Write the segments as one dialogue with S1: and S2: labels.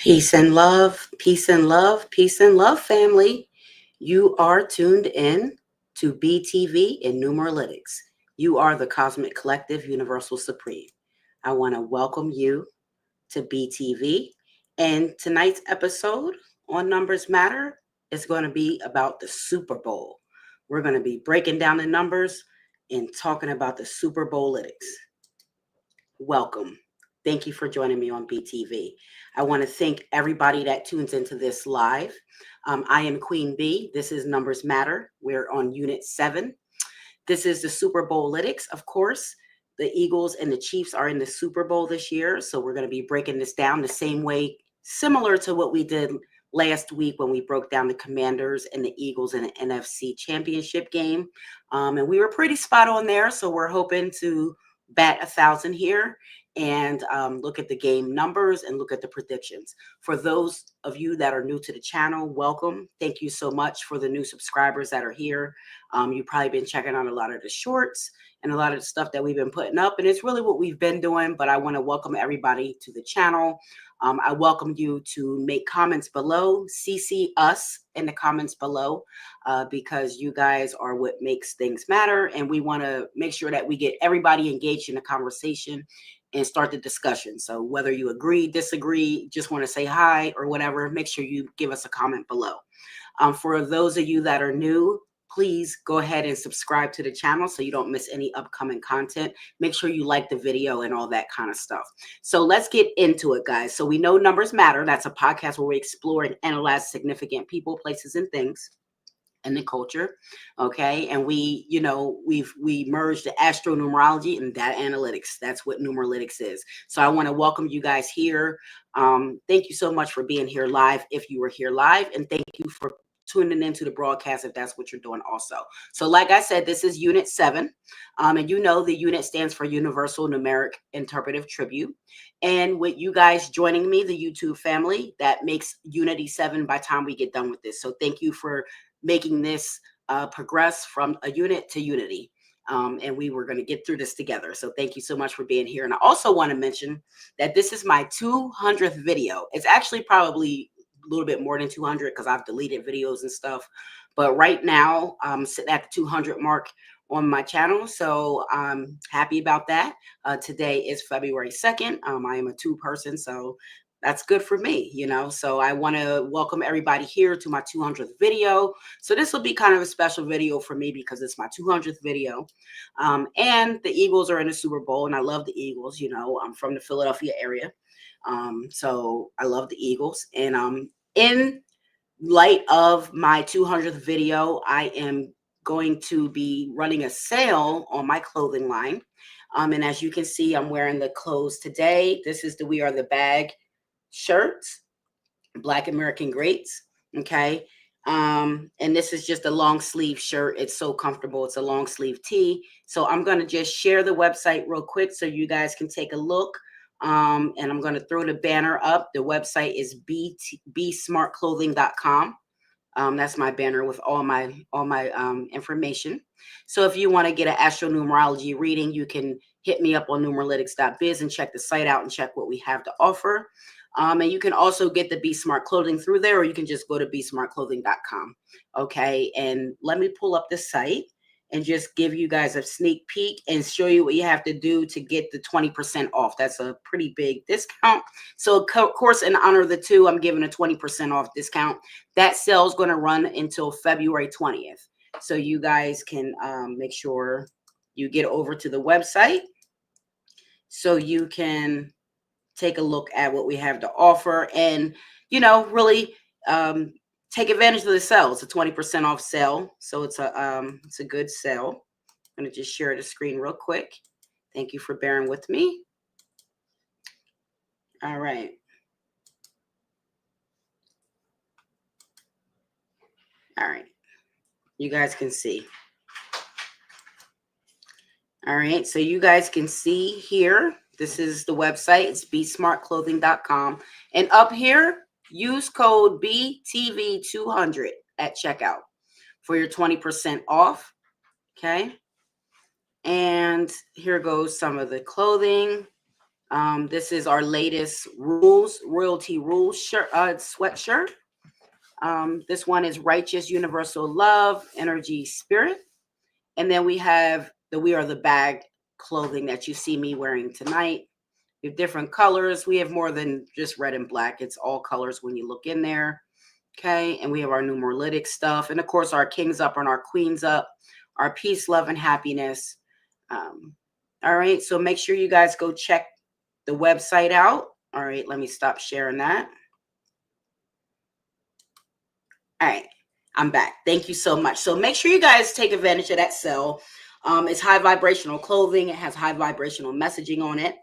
S1: Peace and love, peace and love, peace and love, family. You are tuned in to BTV and Numeralytics. You are the Cosmic Collective Universal Supreme. I want to welcome you to BTV. And tonight's episode on Numbers Matter is going to be about the Super Bowl. We're going to be breaking down the numbers and talking about the Super Bowl Lytics. Welcome. Thank you for joining me on BTV. I want to thank everybody that tunes into this live. I am Queen B. This is Numbers Matter. We're on Unit 7. This is the Super Bowl Lytics, of course. The Eagles and the Chiefs are in the Super Bowl this year, so we're going to be breaking this down the same way, similar to what we did last week when we broke down the Commanders and the Eagles in the NFC Championship game. And we were pretty spot on there, so we're hoping to bat 1,000 here and look at the game numbers and look at the predictions. For those of you that are new to the channel, welcome. Thank you so much for the new subscribers that are here. You've probably been checking out a lot of the shorts and a lot of the stuff that we've been putting up, and it's really what we've been doing, but I want to welcome everybody to the channel. I welcome you to make comments below, CC us in the comments below, because you guys are what makes things matter, and we want to make sure that we get everybody engaged in the conversation and start the discussion. So whether you agree, disagree, just want to say hi or whatever, make sure you give us a comment below. For those of you that are new, please go ahead and subscribe to the channel so you don't miss any upcoming content. Make sure you like the video and all that kind of stuff. So let's get into it, guys. So we know Numbers Matter. That's a podcast where we explore and analyze significant people, places, and things in the culture. Okay. And we merged the Astro Numerology and data analytics. That's what Numeralytics is. So I want to welcome you guys here. Thank you so much for being here live if you were here live, and thank you for tuning into the broadcast if that's what you're doing also. So like I said, this is Unit 7. And you know the unit stands for Universal Numeric Interpretive Tribute. And with you guys joining me, the YouTube family, that makes Unity 7 by the time we get done with this. So thank you for making this progress from a unit to unity. And we were going to get through this together. So thank you so much for being here. And I also want to mention that this is my 200th video. It's actually probably a little bit more than 200 because I've deleted videos and stuff. But right now, I'm sitting at the 200 mark on my channel. So I'm happy about that. Today is February 2nd. I am a 2-person, so that's good for me, you know. So I want to welcome everybody here to my 200th video. So this will be kind of a special video for me because it's my 200th video. And the Eagles are in the Super Bowl, and I love the Eagles. You know, I'm from the Philadelphia area. So I love the Eagles. And in light of my 200th video, I am going to be running a sale on my clothing line. And as you can see, I'm wearing the clothes today. This is the We Are the Bag shirts, Black American Greats. Okay. And this is just a long sleeve shirt. It's so comfortable. It's a long sleeve tee. So I'm going to just share the website real quick so you guys can take a look. And I'm going to throw the banner up. The website is bsmartclothing.com. That's my banner with all my information. So if you want to get an Astro Numerology reading, you can hit me up on numeralytics.biz and check the site out and check what we have to offer. And you can also get the Be Smart Clothing through there, or you can just go to bsmartclothing.com. Okay. And let me pull up the site and just give you guys a sneak peek and show you what you have to do to get the 20% off. That's a pretty big discount. So of course, in honor of the two, I'm giving a 20% off discount. That sale is going to run until February 20th. So you guys can make sure you get over to the website so you can take a look at what we have to offer and, you know, really take advantage of the sale. It's a 20% off sale. So it's a good sale. I'm going to just share the screen real quick. Thank you for bearing with me. All right. All right. You guys can see. All right. So you guys can see here. This is the website. It's bsmartclothing.com. And up here, use code BTV200 at checkout for your 20% off. Okay. And here goes some of the clothing. This is our latest royalty rules shirt, sweatshirt. This one is righteous, universal love, energy, spirit. And then we have the We Are the Bag clothing that you see me wearing tonight. We have different colors. We have more than just red and black. It's all colors when you look in there. Okay. And we have our Numeralytics stuff. And of course, our kings up and our queens up, our peace, love, and happiness. All right. So make sure you guys go check the website out. All right. Let me stop sharing that. All right. I'm back. Thank you so much. So make sure you guys take advantage of that sale. It's high vibrational clothing. It has high vibrational messaging on it.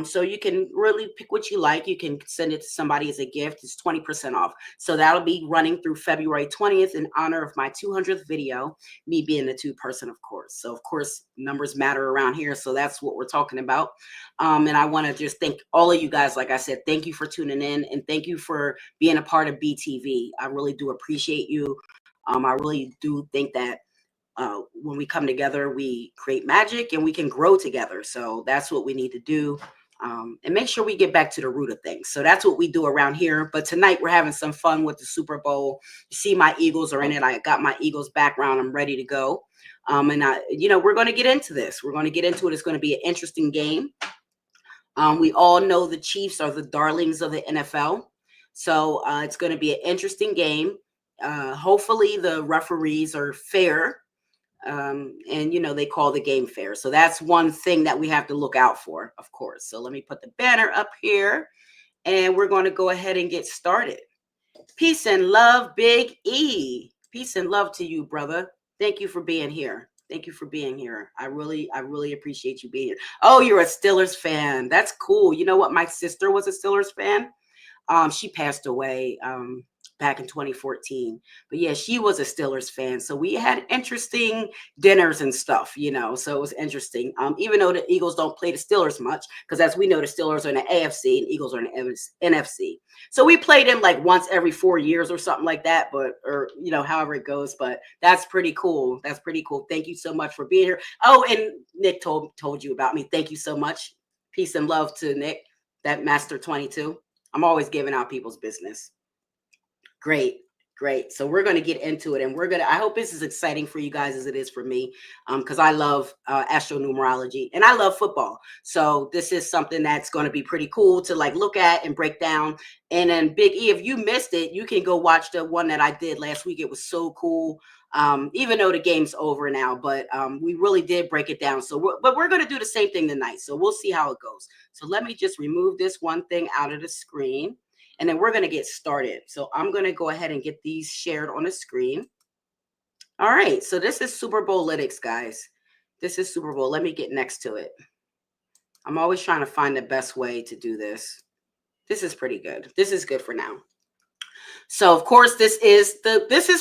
S1: So you can really pick what you like. You can send it to somebody as a gift. It's 20% off. So that'll be running through February 20th in honor of my 200th video, me being the 2-person, of course. So of course, numbers matter around here. So that's what we're talking about. And I want to just thank all of you guys. Like I said, thank you for tuning in and thank you for being a part of BTV. I really do appreciate you. I really do think that when we come together, we create magic and we can grow together. So that's what we need to do. And make sure we get back to the root of things. So that's what we do around here. But tonight we're having some fun with the Super Bowl. You see my Eagles are in it. I got my Eagles background. I'm ready to go. And we're going to get into this. We're going to get into it. It's going to be an interesting game. We all know the Chiefs are the darlings of the NFL. So it's going to be an interesting game. Hopefully the referees are fair. And they call the game fair. So that's one thing that we have to look out for, of course. So let me put the banner up here and we're going to go ahead and get started. Peace and love, Big E. Peace and love to you, brother. Thank you for being here. Thank you for being here. I really appreciate you being here. Oh, you're a Steelers fan. That's cool. You know what? My sister was a Steelers fan. She passed away back in 2014. But yeah, she was a Steelers fan. So we had interesting dinners and stuff, so it was interesting. Even though the Eagles don't play the Steelers much, because as we know, the Steelers are in the AFC and Eagles are in the NFC. So we played them like once every 4 years or something like that, however it goes. But that's pretty cool. That's pretty cool. Thank you so much for being here. Oh, and Nick told you about me. Thank you so much. Peace and love to Nick, that Master 22. I'm always giving out people's business. Great. So we're going to get into it and I hope this is exciting for you guys as it is for me. Because I love Astro Numerology and I love football. So this is something that's going to be pretty cool to look at and break down. And then Big E, if you missed it, you can go watch the one that I did last week. It was so cool. Even though the game's over now, but we really did break it down. So we're going to do the same thing tonight. So we'll see how it goes. So let me just remove this one thing out of the screen. And then we're going to get started. So I'm going to go ahead and get these shared on the screen. All right. So this is Super Bowl Lytics, guys. This is Super Bowl. Let me get next to it. I'm always trying to find the best way to do this. This is pretty good. This is good for now. So of course, this is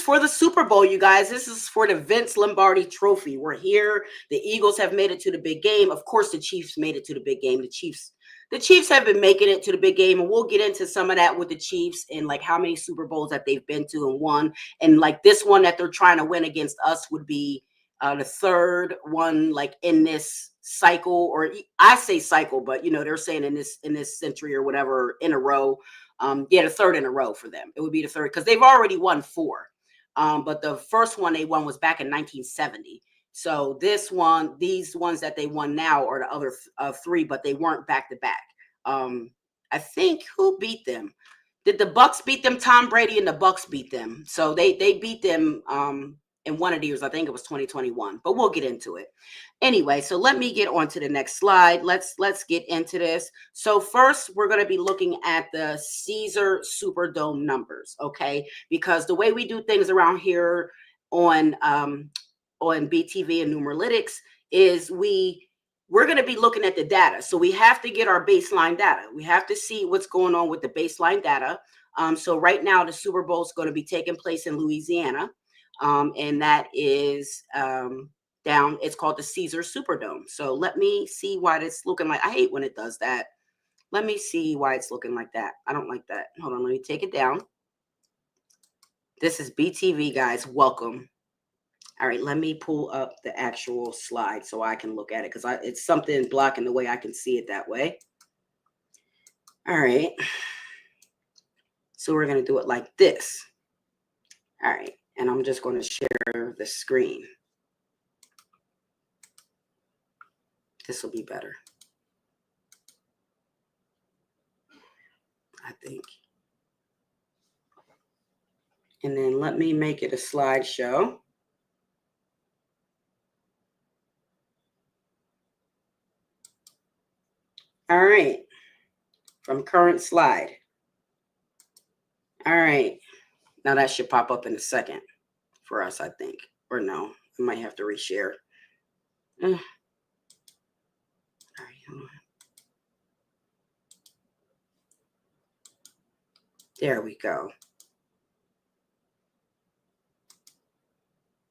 S1: for the Super Bowl, you guys. This is for the Vince Lombardi Trophy. We're here. The Eagles have made it to the big game. Of course, the Chiefs made it to the big game. The Chiefs have been making it to the big game, and we'll get into some of that with the Chiefs and how many Super Bowls that they've been to and won. And this one that they're trying to win against us would be the third one in this cycle, or I say cycle, but they're saying in this century or whatever in a row. The third in a row for them. It would be the third because they've already won 4. But the first one they won was back in 1970. So these ones that they won now are the other 3, but they weren't back to back. I think who beat them? Did the Bucks beat them? Tom Brady and the Bucks beat them. So they beat them in one of the years. I think it was 2021, but we'll get into it. Anyway, so let me get on to the next slide. Let's get into this. So first, we're going to be looking at the Caesar Superdome numbers, okay? Because the way we do things around here on BTV and Numeralytics is we're going to be looking at the data. So we have to get our baseline data. We have to see what's going on with the baseline data. So right now, the Super Bowl is going to be taking place in Louisiana. And that is down. It's called the Caesar Superdome. So let me see why it's looking like. I hate when it does that. Let me see why it's looking like that. I don't like that. Hold on. Let me take it down. This is BTV, guys. Welcome. All right. Let me pull up the actual slide so I can look at it because it's something blocking the way I can see it that way. All right. So we're going to do it like this. All right. And I'm just going to share the screen. This will be better, I think. And then let me make it a slideshow. All right. From current slide. All right. Now that should pop up in a second for us, I think. Or no, I might have to reshare. All right. Hold on. There we go.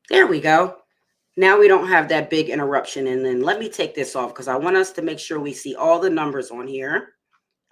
S1: There we go. Now we don't have that big interruption. And then let me take this off because I want us to make sure we see all the numbers on here.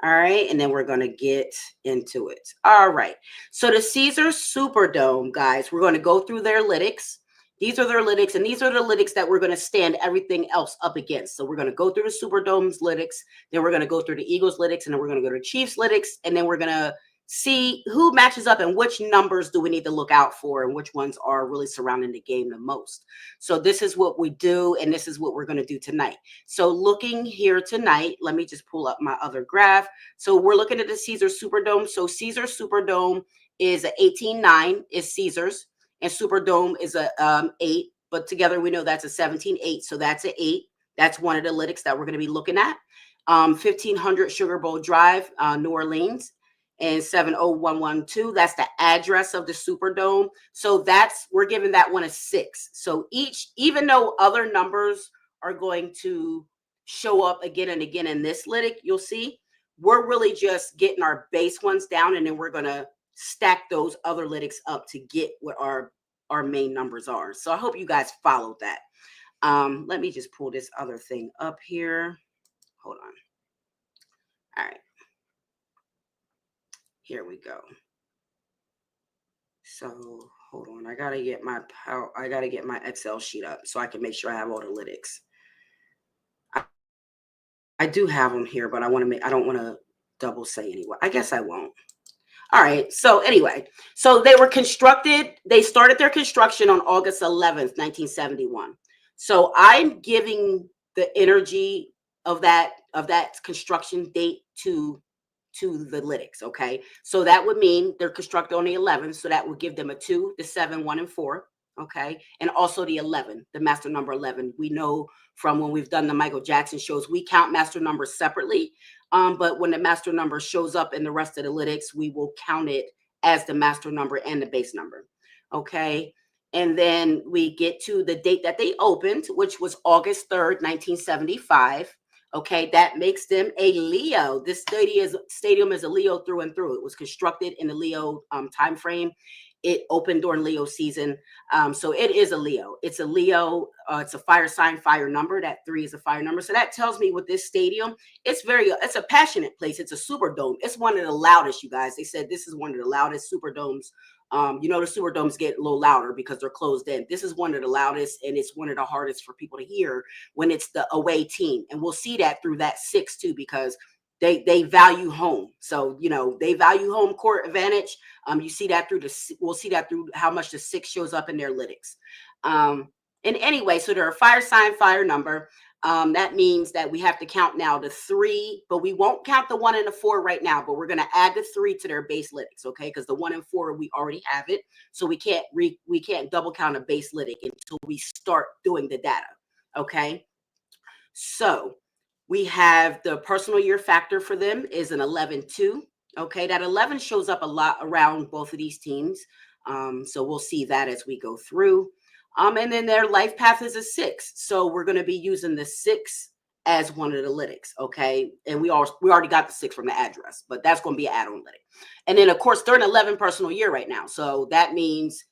S1: All right. And then we're going to get into it. All right. So the Caesar Superdome, guys, we're going to go through their lytics. These are their lytics, and these are the lytics that we're going to stand everything else up against. So we're going to go through the Superdome's lytics, then we're going to go through the Eagles lytics, and then we're going to go to Chiefs lytics, and then we're going to see who matches up and which numbers do we need to look out for and which ones are really surrounding the game the most. So this is what we do, and this is what we're going to do tonight. So looking here tonight, let me just pull up my other graph. So we're looking at the Caesar Superdome. So Caesar Superdome is a 18-9 is Caesar's, and Superdome is a 8, but together we know that's a 17-8, so that's an 8. That's one of the lytics that we're going to be looking at. 1500 Sugar Bowl Drive, New Orleans, and 70112. That's the address of the Superdome. So we're giving that one a 6. So even though other numbers are going to show up again and again in this lytic, you'll see we're really just getting our base ones down, and then we're going to stack those other lytics up to get what our main numbers are. So I hope you guys followed that. Let me just pull this other thing up here. Hold on. All right. Here we go. So hold on. I gotta get my Excel sheet up so I can make sure I have all the lytics. I do have them here, but I don't want to double say anyway. I guess I won't. All right. So anyway, so they started their construction on August 11th, 1971. So I'm giving the energy of that construction date to the lytics. Okay. So that would mean they're constructed on the 11th. So that would give them a 2, the 7, 1, and 4. Okay. And also the 11, the master number 11. We know from when we've done the Michael Jackson shows, we count master numbers separately. But when the master number shows up in the rest of the lytics, we will count it as the master number and the base number. Okay. And then we get to the date that they opened, which was August 3rd, 1975. Okay. That makes them a Leo. This stadium is a Leo through and through. It was constructed in the Leo time frame. It opened during Leo season. So it is a Leo. It's a Leo. It's a fire sign, fire number. That 3 is a fire number. So that tells me with this stadium, it's a passionate place. It's a Superdome. It's one of the loudest, you guys. They said this is one of the loudest Superdomes. The Superdomes get a little louder because they're closed in. This is one of the loudest, and it's one of the hardest for people to hear when it's the away team. And we'll see that through that 6 too, because they value home. So, they value home court advantage. You see that we'll see that through how much the 6 shows up in their lytics. And anyway, so they're a fire sign, fire number. That means that we have to count now the 3, but we won't count the 1 and the 4 right now, but we're going to add the 3 to their base lytics. Okay. Because the 1 and 4, we already have it. So we can't double count a base lytic until we start doing the data. Okay. So we have the personal year factor for them is an 11-2. Okay, that 11 shows up a lot around both of these teams. So we'll see that as we go through. And then their life path is a 6. So we're going to be using the 6 as one of the lytics. Okay, and we already got the 6 from the address, but that's going to be an add-on lytic. And then of course they're an 11 personal year right now. So that means,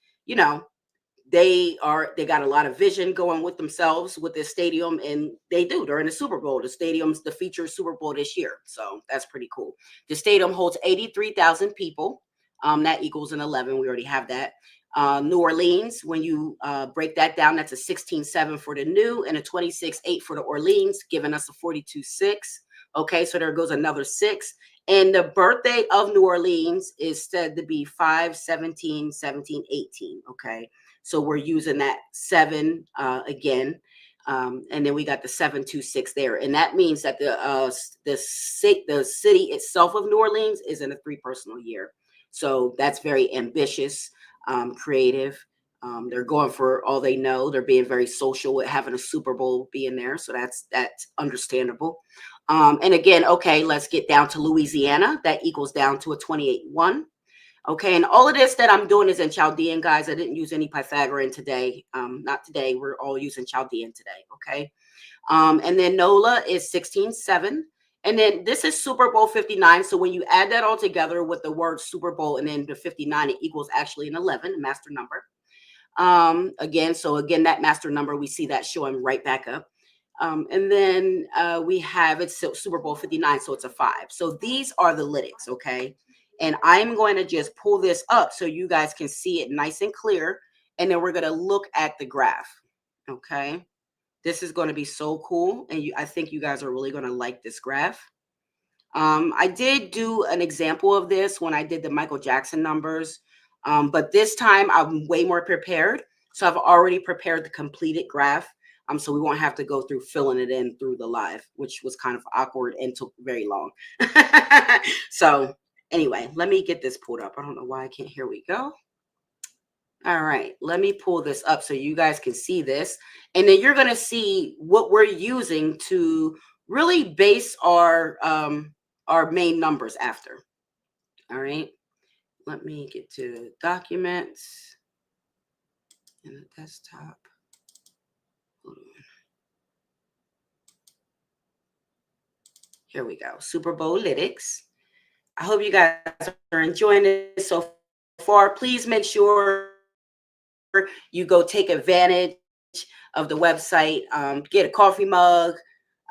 S1: they got a lot of vision going with themselves with this stadium, and they're in the Super Bowl. The stadium's the featured Super Bowl this year. So that's pretty cool. The stadium holds 83,000 people. That equals an 11. We already have that. New Orleans, when you break that down, that's a 16-7 for the New and a 26-8 for the Orleans, giving us a 42-6. Okay, so there goes another 6. And the birthday of New Orleans is said to be 5/17/1718. Okay, so we're using that 7 again. And then we got the 726 there, and that means that the city itself of New Orleans is in a 3 personal year. So that's very ambitious, creative. They're going for all they know. They're being very social with having a Super Bowl being there, so that's understandable. And again, okay, let's get down to Louisiana. That equals down to a 28-1. Okay, and all of this that I'm doing is in Chaldean, guys. I didn't use any Pythagorean today. Not today. We're all using Chaldean today, okay? And then NOLA is 16-7. And then this is Super Bowl 59. So when you add that all together with the word Super Bowl and then the 59, it equals actually an 11, a master number. Again, that master number, we see that showing right back up. And then we have it's Super Bowl 59, so it's a 5. So these are the lytics, okay? And I'm going to just pull this up so you guys can see it nice and clear. And then we're going to look at the graph, okay? This is going to be so cool. And I think you guys are really going to like this graph. I did do an example of this when I did the Michael Jackson numbers. But this time I'm way more prepared. So I've already prepared the completed graph. So we won't have to go through filling it in through the live, which was kind of awkward and took very long. So anyway, let me get this pulled up. I don't know why I can't. Here we go. All right, let me pull this up so you guys can see this. And then you're going to see what we're using to really base our main numbers after. All right, let me get to documents in the desktop. Hold on. Here we go. Super Bowl Lytics. I hope you guys are enjoying it so far. Please make sure you go take advantage of the website. Get a coffee mug.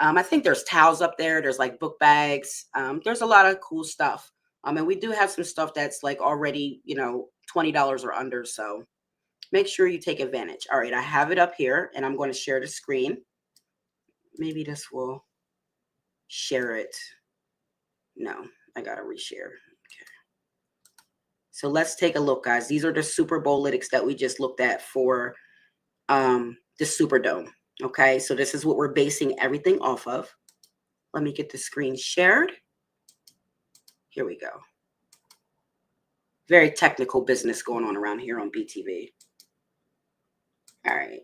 S1: I think there's towels up there. There's like book bags. There's a lot of cool stuff. And we do have some stuff that's like already, $20 or under. So make sure you take advantage. All right, I have it up here and I'm going to share the screen. Maybe this will share it. No, I got to reshare. Okay. So let's take a look, guys. These are the Super Bowl lytics that we just looked at for the Superdome. Okay, so this is what we're basing everything off of. Let me get the screen shared. Here we go. Very technical business going on around here on BTV. All right.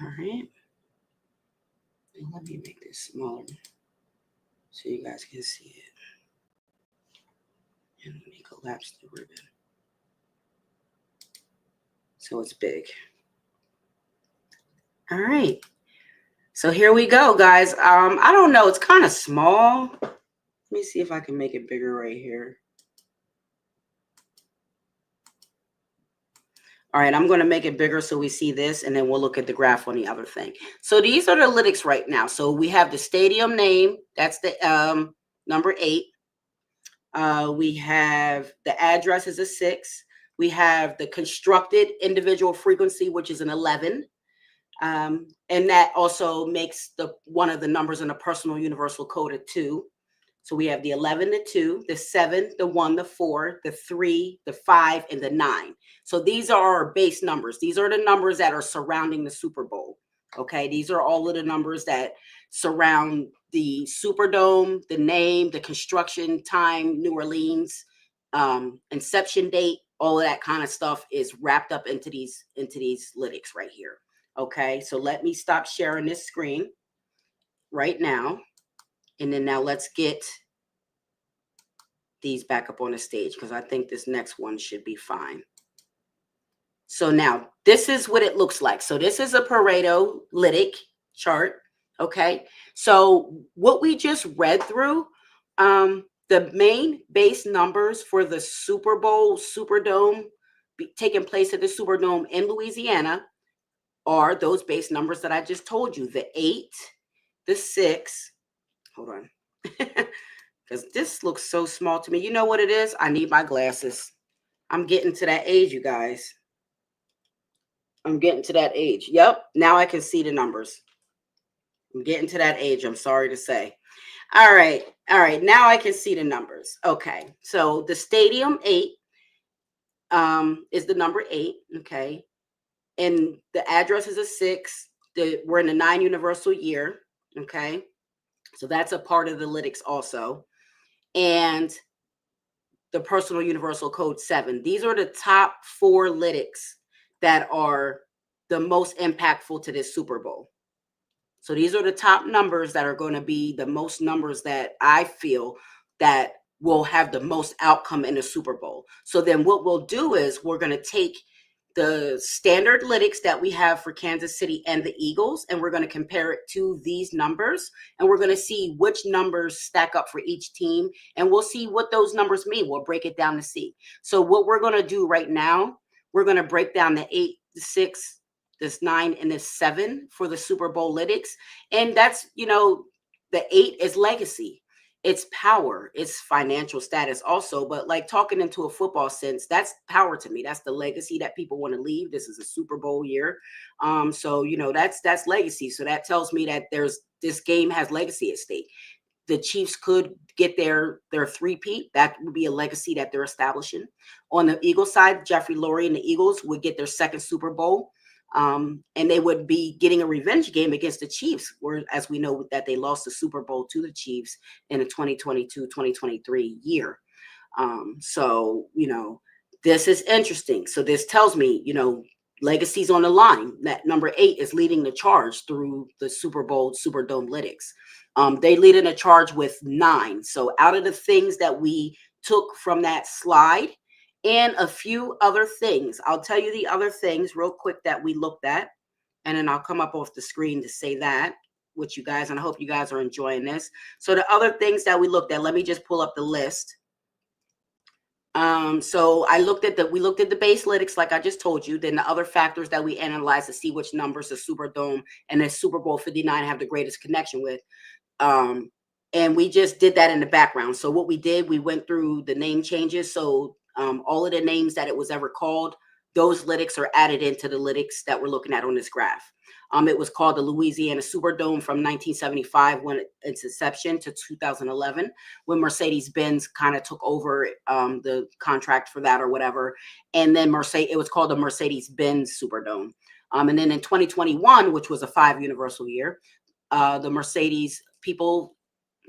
S1: All right. And let me make this smaller so you guys can see it. And let me collapse the ribbon so it's big. All right. So here we go, guys. I don't know. It's kind of small. Let me see if I can make it bigger right here. All right, I'm going to make it bigger so we see this, and then we'll look at the graph on the other thing. So these are the lytics right now. So we have the stadium name. That's the number 8. We have the address is a 6. We have the constructed individual frequency, which is an 11. And that also makes one of the numbers in the personal universal code a 2. So we have the 11, the 2, the 7, the 1, the 4, the 3, the 5, and the 9. So these are our base numbers. These are the numbers that are surrounding the Super Bowl. Okay, these are all of the numbers that surround the Superdome, the name, the construction time, New Orleans, inception date, all of that kind of stuff is wrapped up into these lytics right here. Okay, so let me stop sharing this screen right now. And then now let's get these back up on the stage because I think this next one should be fine. So now this is what it looks like. So this is a Pareto lytic chart. Okay. So what we just read through, the main base numbers for the Super Bowl Superdome taking place at the Superdome in Louisiana are those base numbers that I just told you. The 8, the 6. Hold on. Because this looks so small to me. You know what it is? I need my glasses. I'm getting to that age, you guys. I'm getting to that age. Yep. Now I can see the numbers. I'm getting to that age. I'm sorry to say. All right. All right. Now I can see the numbers. Okay. So the stadium 8 is the number 8. Okay. And the address is a 6. We're in the 9 universal year. Okay. So that's a part of the lytics also. And the personal universal code 7. These are the top 4 lytics that are the most impactful to this Super Bowl. So these are the top numbers that are going to be the most numbers that I feel that will have the most outcome in the Super Bowl. So then what we'll do is we're going to take the standard lytics that we have for Kansas City and the Eagles, and we're going to compare it to these numbers, and we're going to see which numbers stack up for each team, and we'll see what those numbers mean. We'll break it down to see. So what we're going to do right now, we're going to break down the 8, the 6, this 9, and this 7 for the Super Bowl lytics. And that's, the 8 is legacy. It's power. It's financial status also. But like talking into a football sense, that's power to me. That's the legacy that people want to leave. This is a Super Bowl year. So, that's legacy. So that tells me that this game has legacy at stake. The Chiefs could get their three-peat. That would be a legacy that they're establishing. On the Eagles side, Jeffrey Lurie and the Eagles would get their second Super Bowl. And they would be getting a revenge game against the Chiefs, as we know that they lost the Super Bowl to the Chiefs in the 2022-2023 year. So, this is interesting. So this tells me, legacy's on the line. That number 8 is leading the charge through the Super Bowl Superdome lytics. They lead in a charge with 9. So out of the things that we took from that slide, and a few other things. I'll tell you the other things real quick that we looked at, and then I'll come up off the screen to say that with you guys, and I hope you guys are enjoying this. So the other things that we looked at, let me just pull up the list. So we looked at the base lytics, like I just told you. Then the other factors that we analyzed to see which numbers the Superdome and the Super Bowl 59 have the greatest connection with. And we just did that in the background. So what we did, we went through the name changes. So all of the names that it was ever called, those lytics are added into the lytics that we're looking at on this graph. It was called the Louisiana Superdome from 1975 when its inception to 2011, when Mercedes-Benz kind of took over the contract for that or whatever. And then it was called the Mercedes-Benz Superdome. And then in 2021, which was a 5 universal year, the Mercedes people,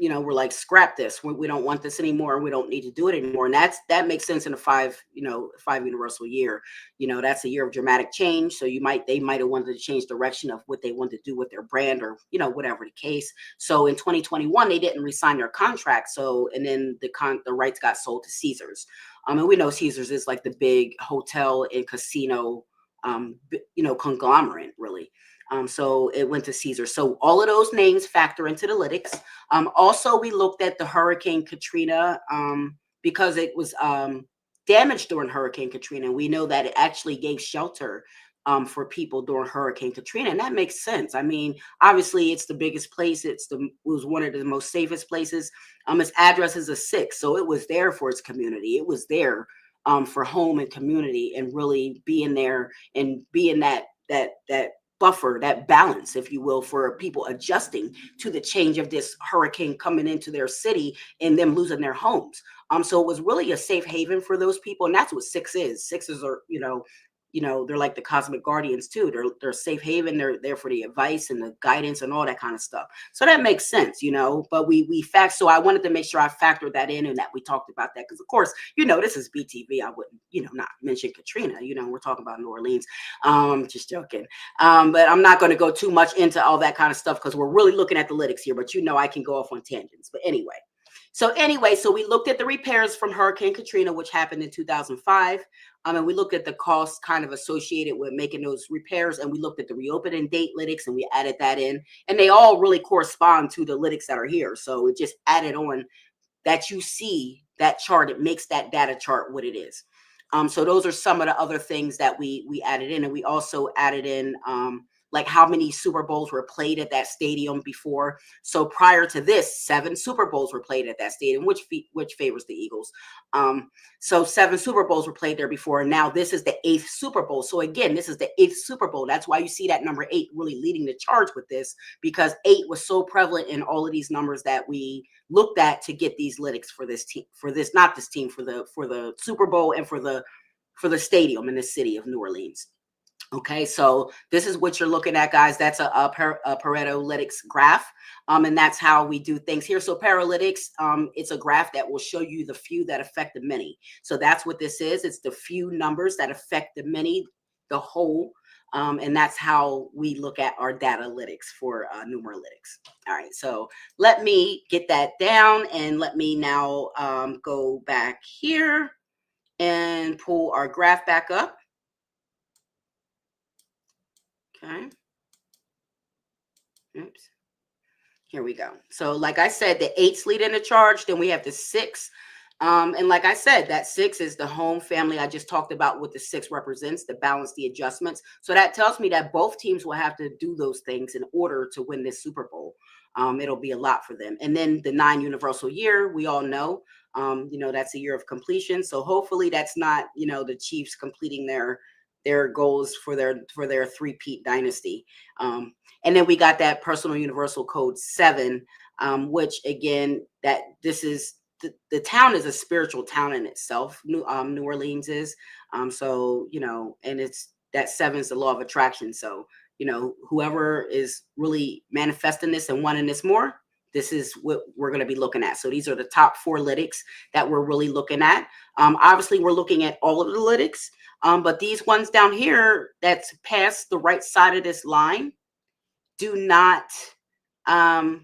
S1: we're like, scrap this. We don't want this anymore. We don't need to do it anymore. And that makes sense in a 5 universal year. That's a year of dramatic change. So they might have wanted to change direction of what they wanted to do with their brand or, whatever the case. So in 2021, they didn't re-sign their contract. So, and then the rights got sold to Caesars. And we know Caesars is like the big hotel and casino, conglomerate, really. So it went to Caesar. So all of those names factor into the lytics. Also, we looked at the Hurricane Katrina because it was damaged during Hurricane Katrina. We know that it actually gave shelter for people during Hurricane Katrina. And that makes sense. I mean, obviously, it's the biggest place. It was one of the most safest places. Its address is a 6. So it was there for its community. It was there for home and community, and really being there and being that buffer, that balance, if you will, for people adjusting to the change of this hurricane coming into their city and them losing their homes. So it was really a safe haven for those people. And that's what 6 is. 6s are, they're like the cosmic guardians too. They're safe haven. They're there for the advice and the guidance and all that kind of stuff. So that makes sense, but so I wanted to make sure I factored that in and that we talked about that. Cause of course, this is BTV. I wouldn't, not mention Katrina, we're talking about New Orleans. Just joking. But I'm not going to go too much into all that kind of stuff because we're really looking at the lytics here, but I can go off on tangents. But anyway. So we looked at the repairs from Hurricane Katrina, which happened in 2005. And we looked at the costs kind of associated with making those repairs. And we looked at the reopening date lytics and we added that in. And they all really correspond to the lytics that are here. So it just added on that you see that chart. It makes that data chart what it is. So those are some of the other things that we added in. And we also added in like how many Super Bowls were played at that stadium before. So prior to this, 7 Super Bowls were played at that stadium, which favors the Eagles. So 7 Super Bowls were played there before. And now this is the 8th Super Bowl. So again, this is the 8th Super Bowl. That's why you see that number 8 really leading the charge with this, because 8 was so prevalent in all of these numbers that we looked at to get these lytics for this team, for the Super Bowl and for the stadium in the city of New Orleans. Okay, so this is what you're looking at, guys. That's a Pareto Lytics graph, and that's how we do things here. So paralytics, it's a graph that will show you the few that affect the many. So that's what this is. It's the few numbers that affect the many, the whole, and that's how we look at our data lytics for Numeralytics. All right, so let me get that down, and let me now go back here and pull our graph back up. Okay. Oops. Here we go. So like I said, the 8's lead in the charge. Then we have the 6. And like I said, that 6 is the home family I just talked about, what the 6 represents, the balance, the adjustments. So that tells me that both teams will have to do those things in order to win this Super Bowl. It'll be a lot for them. And then the 9 universal year, we all know, that's a year of completion. So hopefully that's not, the Chiefs completing their goals for their three-peat dynasty. And then we got that personal universal code 7, which again, that this is the town is a spiritual town in itself. New Orleans is. So, and it's that 7 is the law of attraction. So, whoever is really manifesting this and wanting this more, this is what we're going to be looking at. So these are the top 4 lytics that we're really looking at. Obviously, we're looking at all of the lytics, but these ones down here that's past the right side of this line do not, those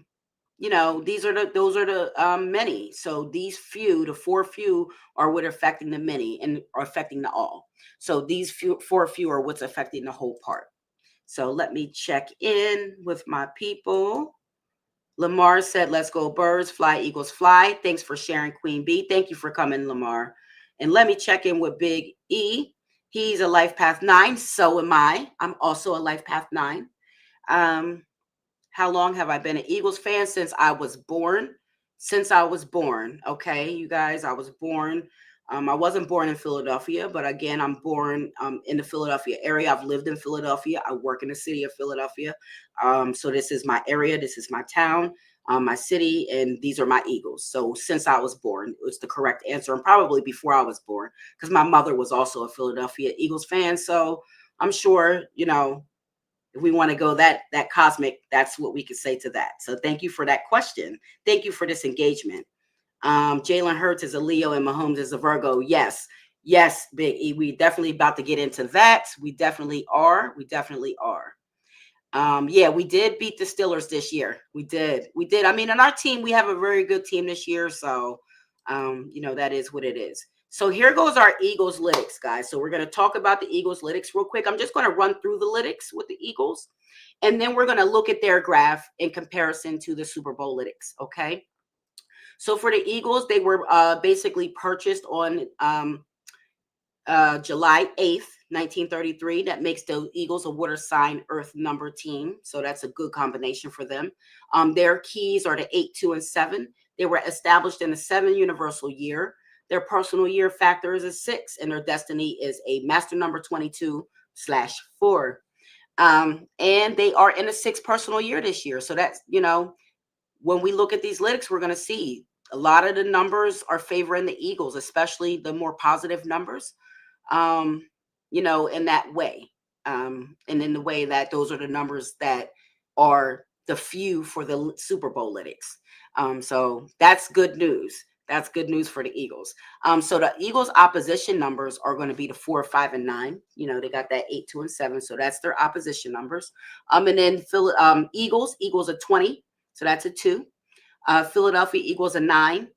S1: are the many. So these few, the 4 few, are what are affecting the many and are affecting the all. So these 4 few are what's affecting the whole part. So let me check in with my people. Lamar said, let's go birds, fly, eagles, fly. Thanks for sharing, Queen Bee. Thank you for coming, Lamar. And let me check in with Big E. He's a Life Path 9. So am I. I'm also a Life Path 9. How long have I been an Eagles fan? Since I was born. Okay, you guys, I was born. I wasn't born in Philadelphia, but again, I'm born in the Philadelphia area. I've lived in Philadelphia. I work in the city of Philadelphia. So this is my area. This is my town, my city, and these are my Eagles. So since I was born, it's the correct answer, and probably before I was born, because my mother was also a Philadelphia Eagles fan. So I'm sure, if we want to go that cosmic, that's what we could say to that. So thank you for that question. Thank you for this engagement. Jalen Hurts is a Leo and Mahomes is a Virgo. Yes, Big E. We definitely about to get into that. We definitely are. Yeah, we did beat the Steelers this year. We did. I mean, on our team, we have a very good team this year. So, that is what it is. So here goes our Eagles lytics, guys. So we're going to talk about the Eagles lytics real quick. I'm just going to run through the lytics with the Eagles, and then we're going to look at their graph in comparison to the Super Bowl lytics. Okay. So for the Eagles, they were basically purchased on July 8th, 1933. That makes the Eagles a water sign earth number team. So that's a good combination for them. Their keys are the 8, 2, and 7. They were established in the 7 universal year. Their personal year factor is a 6, and their destiny is a master number 22/4. And they are in a 6 personal year this year. So that's, when we look at these lytics, we're going to see a lot of the numbers are favoring the Eagles, especially the more positive numbers, in that way. And in the way that those are the numbers that are the few for the Super Bowl lytics. So that's good news. That's good news for the Eagles. So the Eagles' opposition numbers are going to be the 4, 5, and 9. They got that 8, 2, and 7. So that's their opposition numbers. And then Eagles a 20. So that's a 2. Philadelphia Eagles a 9.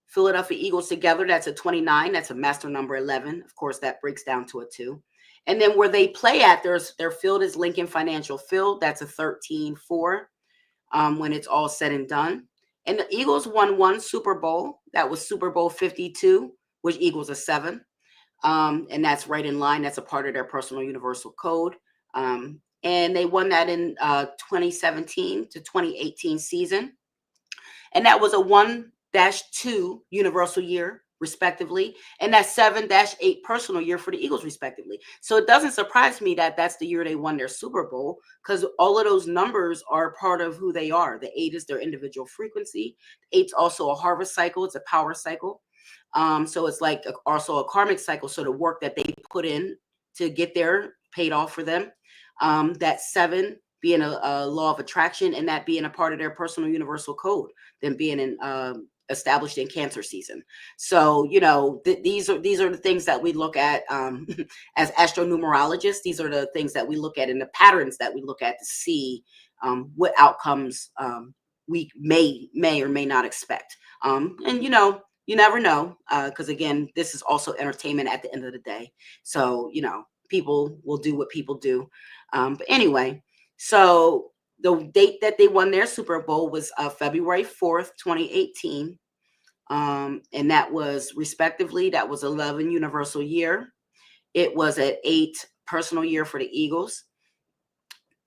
S1: Philadelphia Eagles together, that's a 29. That's a master number 11. Of course, that breaks down to a 2. And then where they play at, their field is Lincoln Financial Field. That's a 13-4 when it's all said and done. And the Eagles won 1 Super Bowl. That was Super Bowl 52, which equals a 7. And that's right in line. That's a part of their personal universal code. and they won that in 2017 to 2018 season. And that was a 1-2 universal year, respectively, and that 7-8 personal year for the Eagles, respectively. So it doesn't surprise me that that's the year they won their Super Bowl, because all of those numbers are part of who they are. The 8 is their individual frequency. 8's also a harvest cycle. It's a power cycle. So it's like also a karmic cycle. So the work that they put in to get there paid off for them. That 7 being a law of attraction, and that being a part of their personal universal code, them being established in Cancer season. So, you know, these are the things that we look at as Astro Numerologists. These are the things that we look at, and the patterns that we look at to see what outcomes we may or may not expect. And, you know, you never know, because again, this is also entertainment at the end of the day. So, you know, people will do what people do. But anyway, so the date that they won their Super Bowl was February 4th, 2018. And that was respectively, that was 11 universal year. It was an 8 personal year for the Eagles.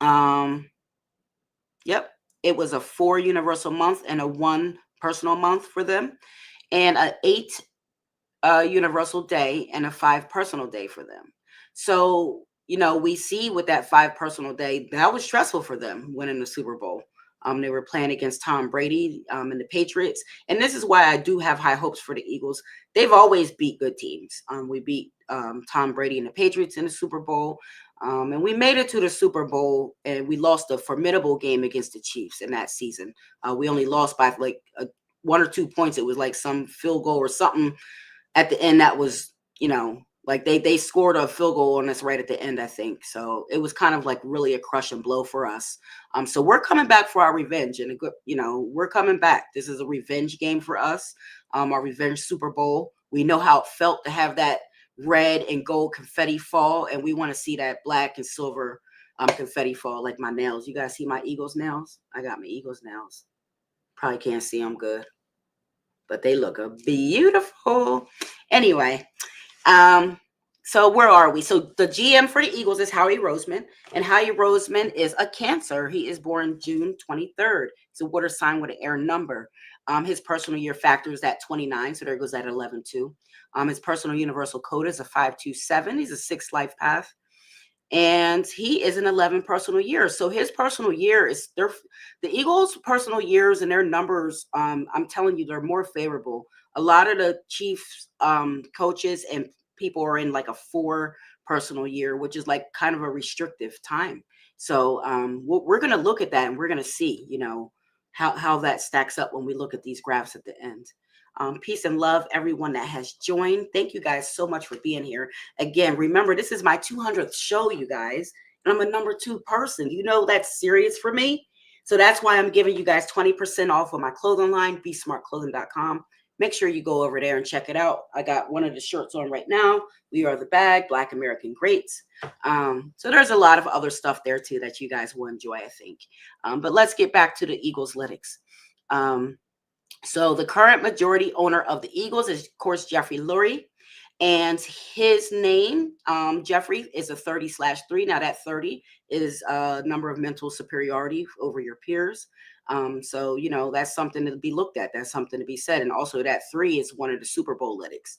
S1: Yep. It was a 4 universal month and a 1 personal month for them, and an 8 universal day and a 5 personal day for them. So, you know, we see with that 5 personal day, that was stressful for them winning the Super Bowl. They were playing against Tom Brady and the Patriots. And this is why I do have high hopes for the Eagles. They've always beat good teams. We beat Tom Brady and the Patriots in the Super Bowl. And we made it to the Super Bowl, and we lost a formidable game against the Chiefs in that season. We only lost by like 1 or 2 points. It was like some field goal or something at the end that was, you know, like they scored a field goal on us right at the end, I think. So it was kind of like really a crush and blow for us. So we're coming back for our revenge, and you know, we're coming back. This is a revenge game for us. Our revenge Super Bowl. We know how it felt to have that red and gold confetti fall, and we want to see that black and silver confetti fall, like my nails. You guys see my Eagles nails? I got my Eagles nails. Probably can't see them good, but they look beautiful. Anyway, so where are we? So the GM for the Eagles is Howie Roseman, and Howie Roseman is a Cancer. He is born June 23rd. It's a water sign with an air number. His personal year factor is at 29, so there goes that 11 too. His personal universal code is a 527. He's a 6 life path, and he is an 11 personal year. So his personal year is the Eagles' personal years and their numbers. I'm telling you, they're more favorable. A lot of the Chiefs coaches and people are in like a 4 personal year, which is like kind of a restrictive time. So we're going to look at that, and we're going to see, you know, how that stacks up when we look at these graphs at the end. Peace and love, everyone that has joined. Thank you guys so much for being here. Again, remember, this is my 200th show, you guys, and I'm a number 2 person. You know that's serious for me. So that's why I'm giving you guys 20% off of my clothing line, besmartclothing.com. Make sure you go over there and check it out. I got one of the shirts on right now. We Are the Bag, Black American Greats. So there's a lot of other stuff there too that you guys will enjoy, I think. But let's get back to the Eagles Lytics. So the current majority owner of the Eagles is, of course, Jeffrey Lurie. And his name, Jeffrey, is a 30/3. Now that 30 is a number of mental superiority over your peers. So, you know, that's something to be looked at. That's something to be said. And also that 3 is one of the Super Bowl Lytics.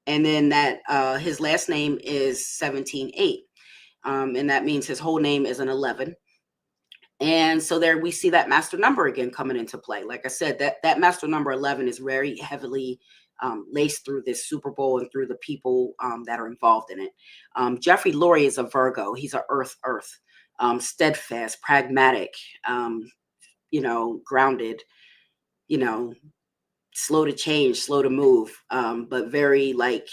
S1: And then that his last name is 17/8. And that means his whole name is an 11. And so there we see that master number again coming into play. Like I said, that master number 11 is very heavily laced through this Super Bowl and through the people that are involved in it. Jeffrey Lurie is a Virgo. He's a earth, steadfast, pragmatic, you know, grounded, you know, slow to change, slow to move, but very like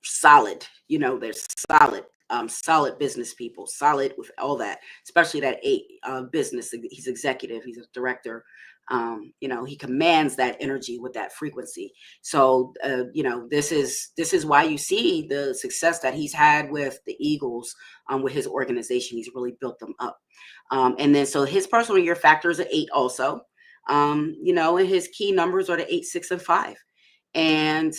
S1: solid. You know, they're solid. Solid business people, solid with all that, especially that 8 business. He's executive, he's a director. You know, he commands that energy with that frequency. So, you know, this is why you see the success that he's had with the Eagles, with his organization. He's really built them up. And then, so his personal year factor is an 8 also. You know, and his key numbers are the 8, 6, and 5. and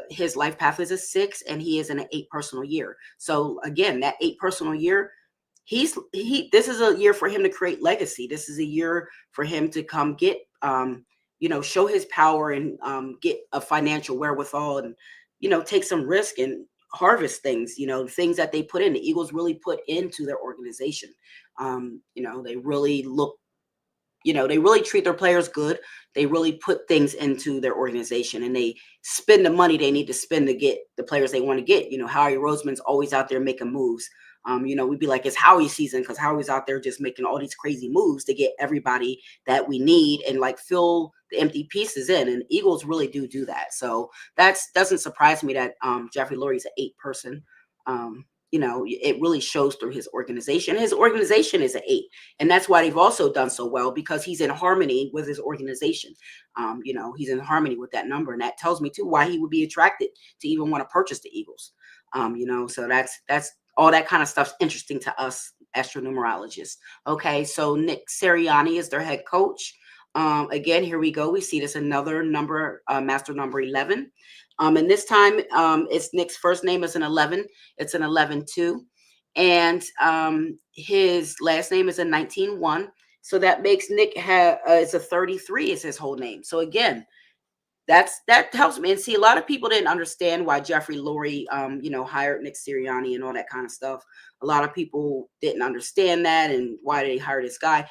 S1: his life path is a 6, and he is in an 8 personal year. So again, that 8 personal year, this is a year for him to create legacy. This is a year for him to come get show his power and get a financial wherewithal, and take some risk and harvest things, things that they put in. The Eagles really put into their organization. They really they really treat their players good. They really put things into their organization, and they spend the money they need to spend to get the players they want to get. Howie Roseman's always out there making moves. We'd be like, it's Howie season, because Howie's out there just making all these crazy moves to get everybody that we need and like fill the empty pieces in. And Eagles really do that. So that doesn't surprise me that Jeffrey Lurie's an 8 person. It really shows through his organization. His organization is an 8, and that's why they've also done so well, because he's in harmony with his organization. He's in harmony with that number, and that tells me too why he would be attracted to even want to purchase the Eagles. So that's all that kind of stuff's interesting to us Astro Numerologists. Okay, so Nick Sirianni is their head coach. Again, here we go. We see this another number, master number 11. And this time, it's Nick's first name is an 11. It's an 11-2. And his last name is a 19-1. So that makes Nick it's a 33 is his whole name. So again, that helps me. And see, a lot of people didn't understand why Jeffrey Lurie, hired Nick Sirianni and all that kind of stuff. A lot of people didn't understand that and why they hired this guy.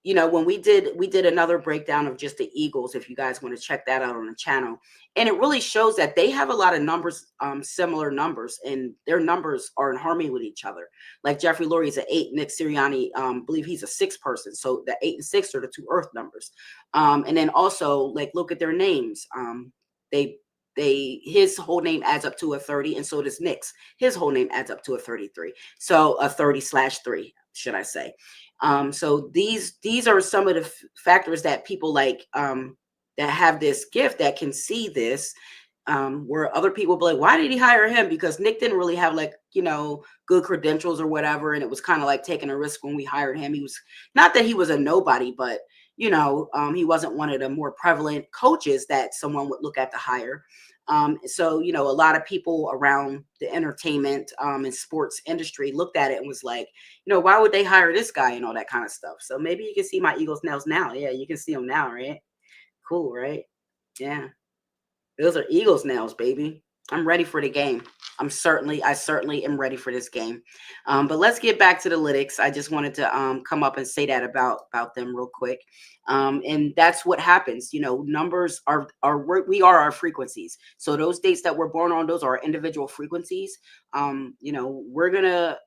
S1: When we did another breakdown of just the Eagles, if you guys want to check that out on the channel, and it really shows that they have a lot of numbers, similar numbers, and their numbers are in harmony with each other. Like Jeffrey Lurie is an 8, Nick Sirianni, believe he's a 6 person. So the 8 and 6 are the 2 Earth numbers. And then also, like, look at their names. His whole name adds up to a 30, and so does Nick's. His whole name adds up to a 33. So a 30/3, should I say. So these are some of the factors that people like that have this gift that can see this, where other people be like, why did he hire him? Because Nick didn't really have good credentials or whatever, and it was kind of like taking a risk when we hired him. He was not that he was a nobody, but he wasn't one of the more prevalent coaches that someone would look at to hire. So a lot of people around the entertainment and sports industry looked at it and was like, why would they hire this guy and all that kind of stuff. So maybe you can see my Eagles nails now. Yeah, you can see them now, right? Cool, right? Yeah, those are Eagles nails, baby. I'm ready for the game. I certainly am ready for this game. But let's get back to the Lytics. I just wanted to come up and say that about them real quick. And that's what happens. Numbers we are our frequencies. So those dates that we're born on, those are our individual frequencies. We're gonna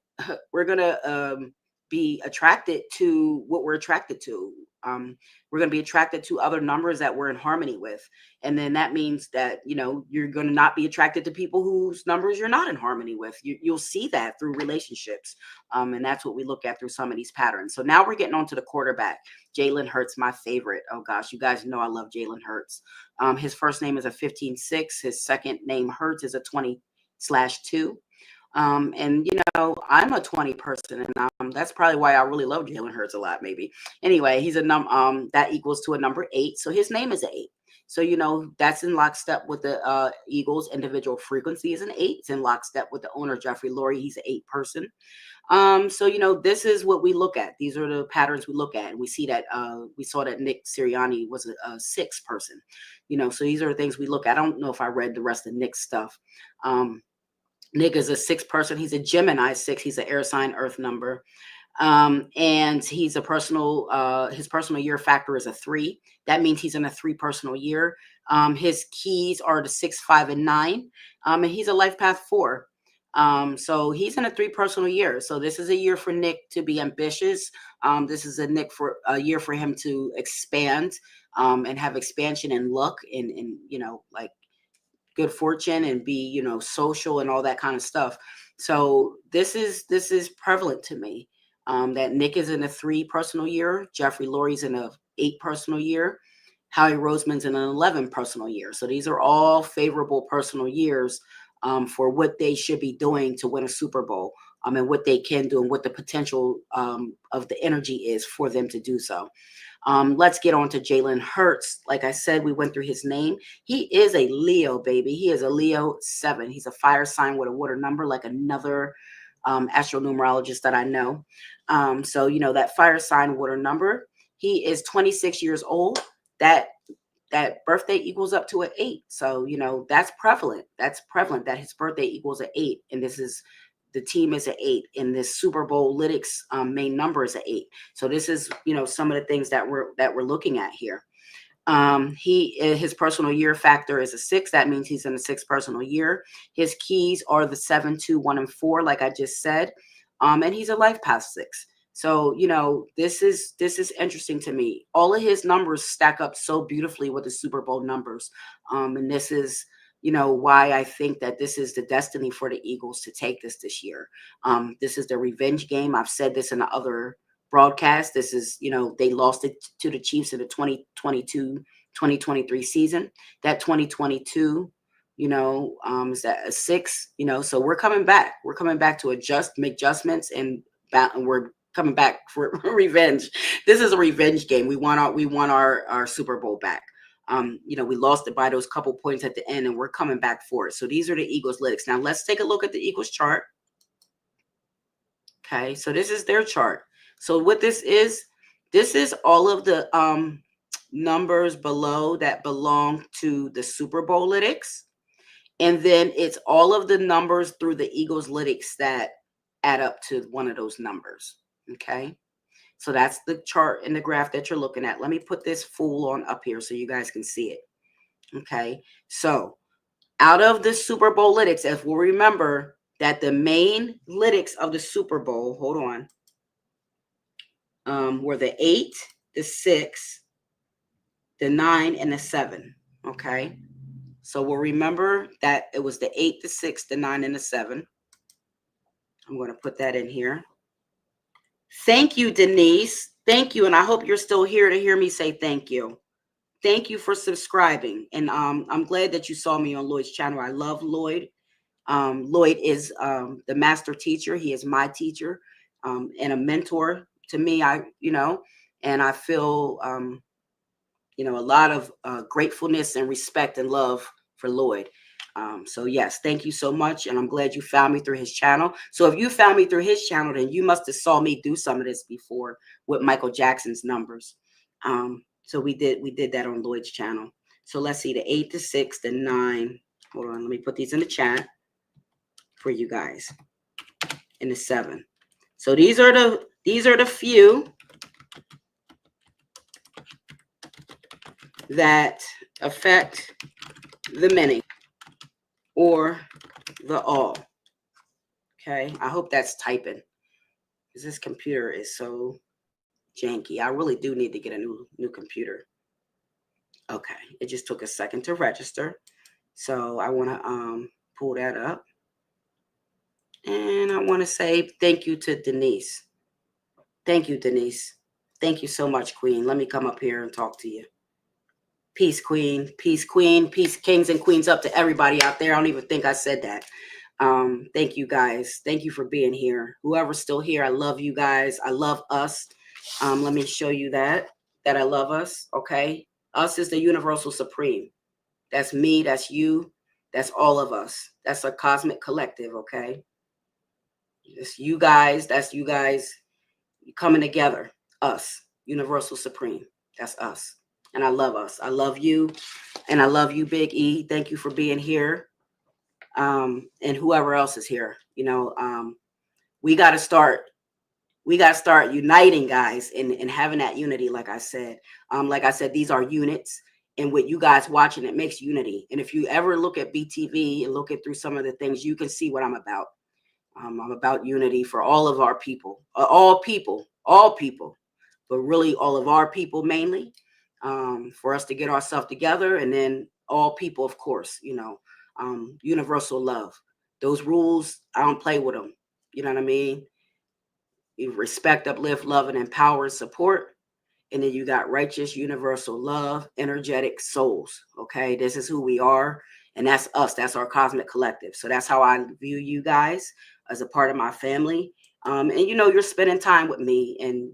S1: be attracted to what we're attracted to. We're going to be attracted to other numbers that we're in harmony with. And then that means that, you're going to not be attracted to people whose numbers you're not in harmony with. You'll see that through relationships. And that's what we look at through some of these patterns. So now we're getting on to the quarterback. Jalen Hurts, my favorite. Oh gosh, you guys know I love Jalen Hurts. His first name is a 15-6. His second name Hurts is a 20/2. And I'm a 20 person, and that's probably why I really love Jalen Hurts a lot. Maybe anyway, he's a that equals to a number 8, so his name is 8. So that's in lockstep with the Eagles. Individual frequency is an 8. It's in lockstep with the owner Jeffrey Lurie. He's an 8 person. So this is what we look at. These are the patterns we look at, and we see that we saw that Nick Sirianni was a 6 person. So these are the things we look at. I don't know if I read the rest of Nick's stuff. Nick is a 6 person. He's a Gemini 6. He's an air sign Earth number. And he's his personal year factor is a 3. That means he's in a 3 personal year. His keys are the 6, 5, and 9. And he's a life path 4. So he's in a 3 personal year. So this is a year for Nick to be ambitious. This is a year for him to expand, and have expansion and luck and like good fortune and be, social and all that kind of stuff. So this is prevalent to me, that Nick is in a 3 personal year. Jeffrey Lurie's in a 8 personal year. Howie Roseman's in an 11 personal year. So these are all favorable personal years, for what they should be doing to win a Super Bowl, and what they can do and what the potential of the energy is for them to do so. Let's get on to Jalen Hurts. Like I said, we went through his name. He is a Leo, baby. He is a Leo 7. He's a fire sign with a water number, like another Astro Numerologist that I know. So, you know, that fire sign water number. He is 26 years old. That birthday equals up to an 8. So, you know, that's prevalent. That's prevalent that his birthday equals an 8. And this is, the team is an 8. And this Super Bowl Lytics main number is an 8. So this is, you know, some of the things that we're looking at here. His personal year factor is a 6. That means he's in the 6th personal year. His keys are the 7, 2, 1, and 4, like I just said. And he's a life path 6. So, you know, this is interesting to me. All of his numbers stack up so beautifully with the Super Bowl numbers. And this is, you know, why I think that this is the destiny for the Eagles to take this year. This is the revenge game. I've said this in the other broadcast. This is, you know, they lost it to the Chiefs in the 2022-2023 season. That 2022, you know, is that a 6, you know, so we're coming back. We're coming back to make adjustments, and we're coming back for revenge. This is a revenge game. We want our Super Bowl back. You know, we lost it by those couple points at the end, and we're coming back for it. So these are the Eagles Lytics. Now let's take a look at the Eagles chart. Okay, so this is their chart. So what this is all of the numbers below that belong to the Super Bowl Lytics. And then it's all of the numbers through the Eagles Lytics that add up to one of those numbers. Okay, so that's the chart and the graph that you're looking at. Let me put this full on up here so you guys can see it. Okay, so out of the Super Bowl Lytics, if we'll remember that the main Lytics of the Super Bowl, hold on, were the 8, the 6, the 9, and the 7. Okay, so we'll remember that it was the 8, the 6, the 9, and the 7. I'm going to put that in here. Thank you, Denise. Thank you. And I hope you're still here to hear me say thank you. Thank you for subscribing. And I'm glad that you saw me on Lloyd's channel. I love Lloyd. Lloyd is the master teacher. He is my teacher and a mentor to me. And I feel, you know, a lot of gratefulness and respect and love for Lloyd. So yes, thank you so much. And I'm glad you found me through his channel. So if you found me through his channel, then you must have saw me do some of this before with Michael Jackson's numbers. So we did that on Lloyd's channel. So let's see, the 8, the 6, the 9. Hold on, let me put these in the chat for you guys. And the 7. So these are the few that affect the many or the all. Okay, I hope that's typing, because this computer is so janky. I really do need to get a new computer. Okay, it just took a second to register. So I want to pull that up. And I want to say thank you to Denise. Thank you, Denise. Thank you so much, Queen. Let me come up here and talk to you. Peace, Queen. Peace, Queen. Peace, kings and queens, up to everybody out there. I don't even think I said that. Thank you, guys. Thank you for being here. Whoever's still here, I love you guys. I love us. Let me show you that I love us. Okay. Us is the universal supreme. That's me. That's you. That's all of us. That's a cosmic collective. Okay. It's you guys. That's you guys coming together. Us, universal supreme. That's us. And I love us. I love you. And I love you, Big E. Thank you for being here. And whoever else is here, you know, we got to start uniting, guys, and having that unity. Like I said, these are units, and with you guys watching, it makes unity. And if you ever look at BTV and look at through some of the things, you can see what I'm about. I'm about unity for all of our people, all people, but really all of our people mainly, for us to get ourselves together, and then all people, of course, you know. Universal love. Those rules, I don't play with them. You know what I mean? You respect, uplift, love, and empower and support. And then you got righteous, universal love, energetic souls. Okay, this is who we are. And that's us. That's our cosmic collective. So that's how I view you guys as a part of my family. And you're spending time with me, and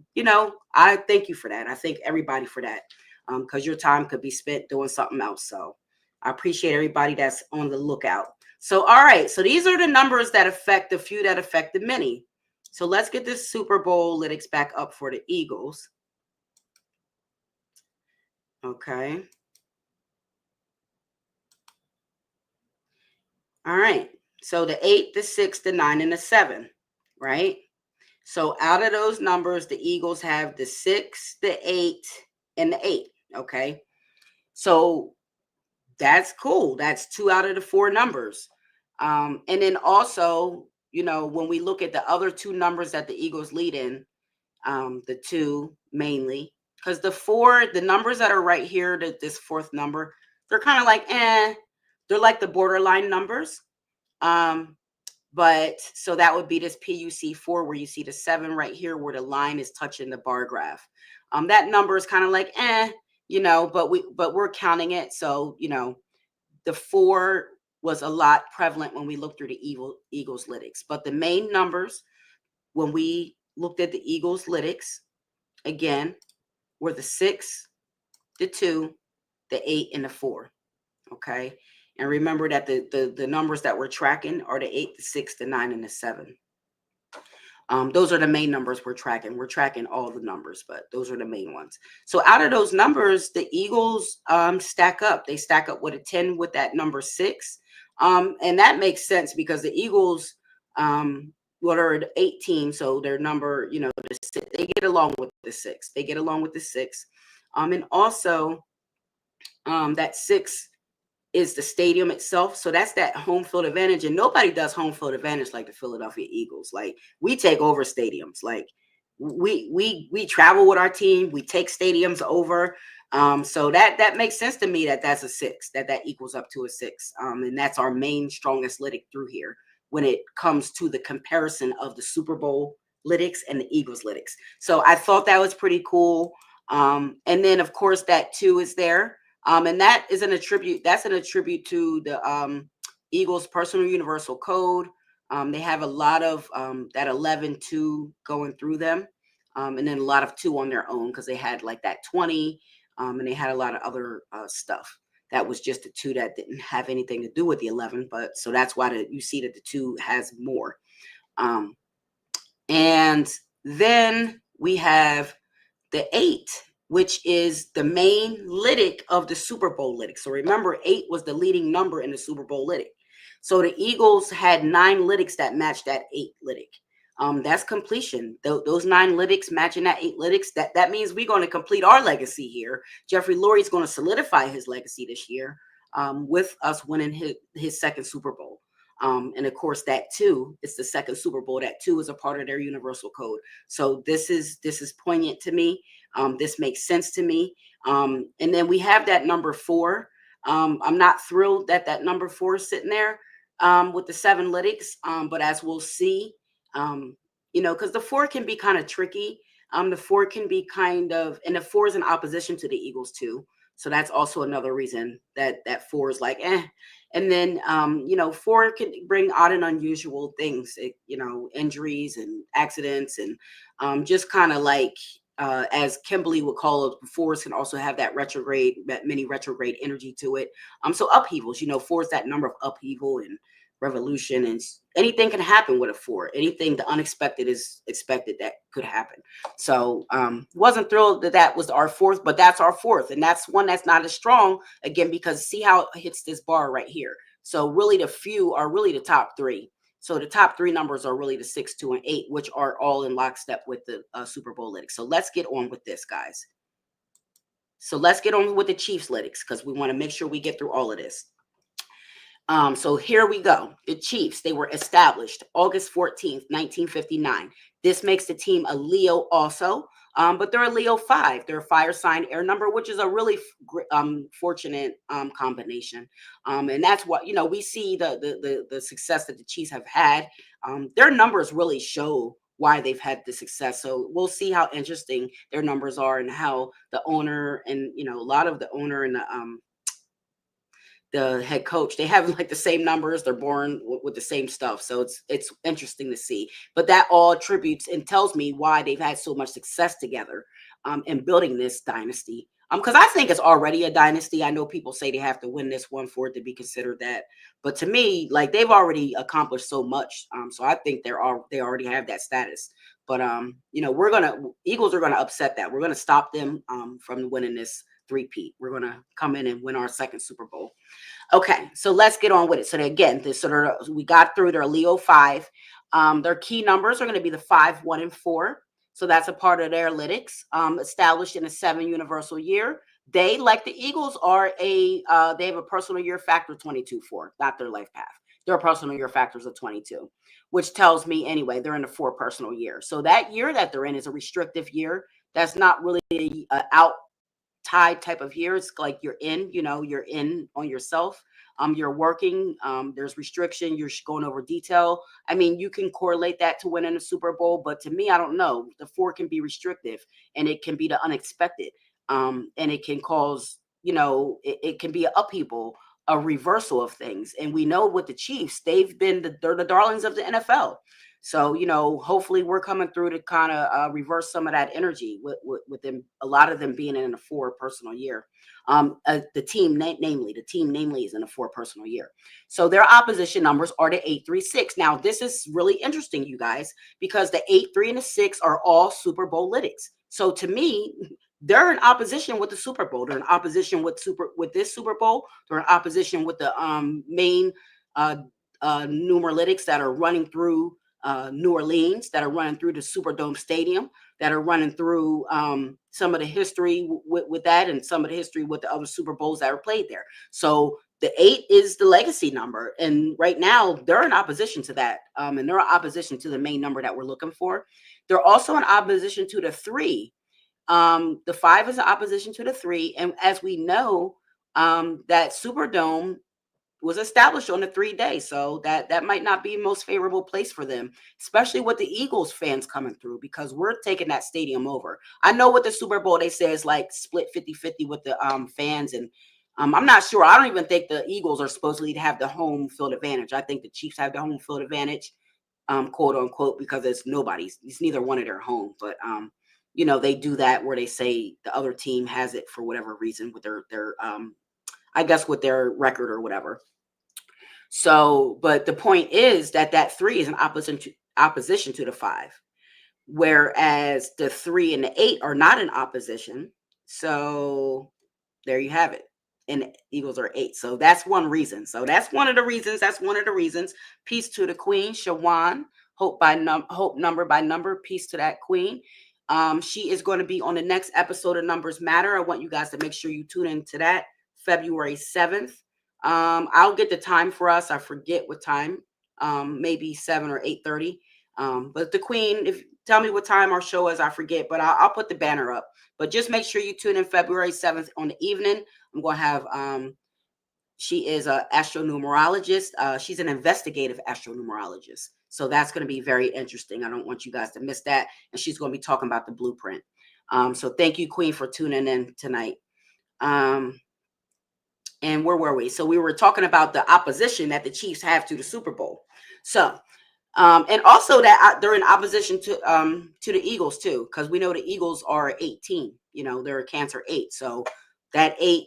S1: I thank you for that. I thank everybody for that, because your time could be spent doing something else. So I appreciate everybody that's on the lookout. So all right, so these are the numbers that affect the few that affect the many. So let's get this Super Bowl Lytics back up for the Eagles. Okay. All right. So the 8, the 6, the 9, and the 7, right? So out of those numbers, the Eagles have the 6, the 8, and the 8. Okay. So that's cool. That's 2 out of the 4 numbers. And then also, when we look at the other 2 numbers that the Eagles lead in, the 2 mainly, because the numbers that are right here, this 4th number, they're kind of like, they're like the borderline numbers. But so that would be this PUC4, where you see the 7 right here, where the line is touching the bar graph. That number is kind of like, but we're counting it. So, the 4 was a lot prevalent when we looked through the Eagles Lytics. But the main numbers, when we looked at the Eagles Lytics, again, were the 6, the 2, the 8, and the 4. Okay. And remember that the numbers that we're tracking are the 8, the 6, the 9, and the 7. Those are the main numbers we're tracking. We're tracking all the numbers, but those are the main ones. So out of those numbers, the Eagles stack up. They stack up with a 10 with that number 6. And that makes sense because the Eagles, are an 18, so their number, they get along with the 6. They get along with the 6. And also that 6 is the stadium itself. So that's that home field advantage. And nobody does home field advantage like the Philadelphia Eagles. Like, we take over stadiums. Like, we travel with our team. We take stadiums over. So that makes sense to me, that's a 6, that equals up to a 6. And that's our main strongest lytic through here when it comes to the comparison of the Super Bowl lytics and the Eagles lytics. So I thought that was pretty cool. And then of course that 2 is there. And that is an attribute. That's an attribute to the Eagles personal universal code. They have a lot of that 11-2 going through them. And then a lot of 2 on their own, because they had like that 20. And they had a lot of other stuff. That was just the 2 that didn't have anything to do with the 11. But so that's why you see that the 2 has more. And then we have the 8, which is the main lytic of the Super Bowl lytic. So remember, 8 was the leading number in the Super Bowl lytic. So the Eagles had 9 lytics that matched that 8 lytic. That's completion. Those 9 lytics matching that 8 lytics, that means we're going to complete our legacy here. Jeffrey Lurie's going to solidify his legacy this year with us winning his 2nd Super Bowl. And of course, that 2 is the 2nd Super Bowl. That 2 is a part of their universal code. So this is poignant to me. This makes sense to me. And then we have that number 4. I'm not thrilled that number 4 is sitting there with the 7 lytics. But as we'll see, because the 4 can be kind of tricky. The 4 can be and the 4 is in opposition to the Eagles too. So that's also another reason that 4 is like, And then, 4 can bring odd and unusual things, injuries and accidents, and just kind of like, as Kimberly would call it, 4s can also have that mini retrograde energy to it. So upheavals, 4 is that number of upheaval and revolution, and anything can happen with a 4. Anything the unexpected is expected that could happen. So wasn't thrilled that was our 4th, but that's our 4th, and that's one that's not as strong, again, because see how it hits this bar right here. So really the few are really the top 3. So the top 3 numbers are really the 6, 2, and 8, which are all in lockstep with the Super Bowl lytics. So let's get on with this, guys. So let's get on with the Chiefs lytics, because we want to make sure we get through all of this. So here we go. The Chiefs, they were established August 14th, 1959. This makes the team a Leo also, but they're a Leo 5. They're a fire sign air number, which is a really fortunate combination. And that's what, we see the success that the Chiefs have had. Their numbers really show why they've had the success. So we'll see how interesting their numbers are, and how the owner and, a lot of the owner and the head coach, they have like the same numbers. They're born with the same stuff. So it's interesting to see. But that all attributes and tells me why they've had so much success together in building this dynasty. Because I think it's already a dynasty. I know people say they have to win this one for it to be considered that. But to me, like they've already accomplished so much. So I think they already have that status. But you know, Eagles are gonna upset that. We're gonna stop them from winning this three-peat. We're gonna come in and win our second Super Bowl. Okay, so let's get on with it. So again, we got through their Leo 5. Their key numbers are going to be the 5, 1, and 4. So that's a part of their Lytics, established in a 7 universal year. They, like the Eagles, they have a personal year factor 22 for, not their life path. Their personal year factors of 22, which tells me anyway, they're in a 4 personal year. So that year that they're in is a restrictive year. That's not really out tide type of year. It's like you're in on yourself. You're working. There's restriction. You're going over detail. I mean, you can correlate that to winning a Super Bowl, but to me, I don't know. The 4 can be restrictive, and it can be the unexpected, and it can cause, it can be an upheaval, a reversal of things. And we know with the Chiefs, they're the darlings of the NFL. So, hopefully we're coming through to kind of reverse some of that energy with them, a lot of them being in a 4 personal year. The team, namely is in a 4 personal year. So their opposition numbers are the 8, 3, 6. Now, this is really interesting, you guys, because the 8, 3, and the 6 are all Super Bowl Lytics. So to me, they're in opposition with the Super Bowl. They're in opposition with this Super Bowl. They're in opposition with the main Numeralytics that are running through New Orleans, that are running through the Superdome Stadium, that are running through some of the history with that, and some of the history with the other Super Bowls that are played there. So the 8 is the legacy number, and right now they're in opposition to that, and they're in opposition to the main number that we're looking for. They're also in opposition to the 3. The 5 is in opposition to the 3, and as we know, that Superdome was established on the 3 days. So that might not be the most favorable place for them, especially with the Eagles fans coming through, because we're taking that stadium over. I know with the Super Bowl, they say it's like split 50-50 with the fans. And I'm not sure. I don't even think the Eagles are supposedly to have the home field advantage. I think the Chiefs have the home field advantage, quote unquote, because it's neither one of their home. But, they do that where they say the other team has it for whatever reason with their I guess with their record or whatever. So, but the point is that 3 is an opposition to the 5, whereas the 3 and the 8 are not in opposition. So there you have it. And the Eagles are 8. So that's one reason. So that's one of the reasons. Peace to the Queen, Shawan. Hope number by number. Peace to that Queen. She is going to be on the next episode of Numbers Matter. I want you guys to make sure you tune into that, February 7th. I'll get the time for us. I forget what time, maybe 7 or 8:30. But the Queen, tell me what time our show is, I forget, but I'll put the banner up. But just make sure you tune in February 7th on the evening. I'm going to have, she is an Astro Numerologist. She's an investigative Astro Numerologist. So that's going to be very interesting. I don't want you guys to miss that. And she's going to be talking about the blueprint. So thank you, Queen, for tuning in tonight. And where were we? So we were talking about the opposition that the Chiefs have to the Super Bowl. So, and also that they're in opposition to the Eagles too, because we know the Eagles are 18. They're a Cancer 8. So that 8,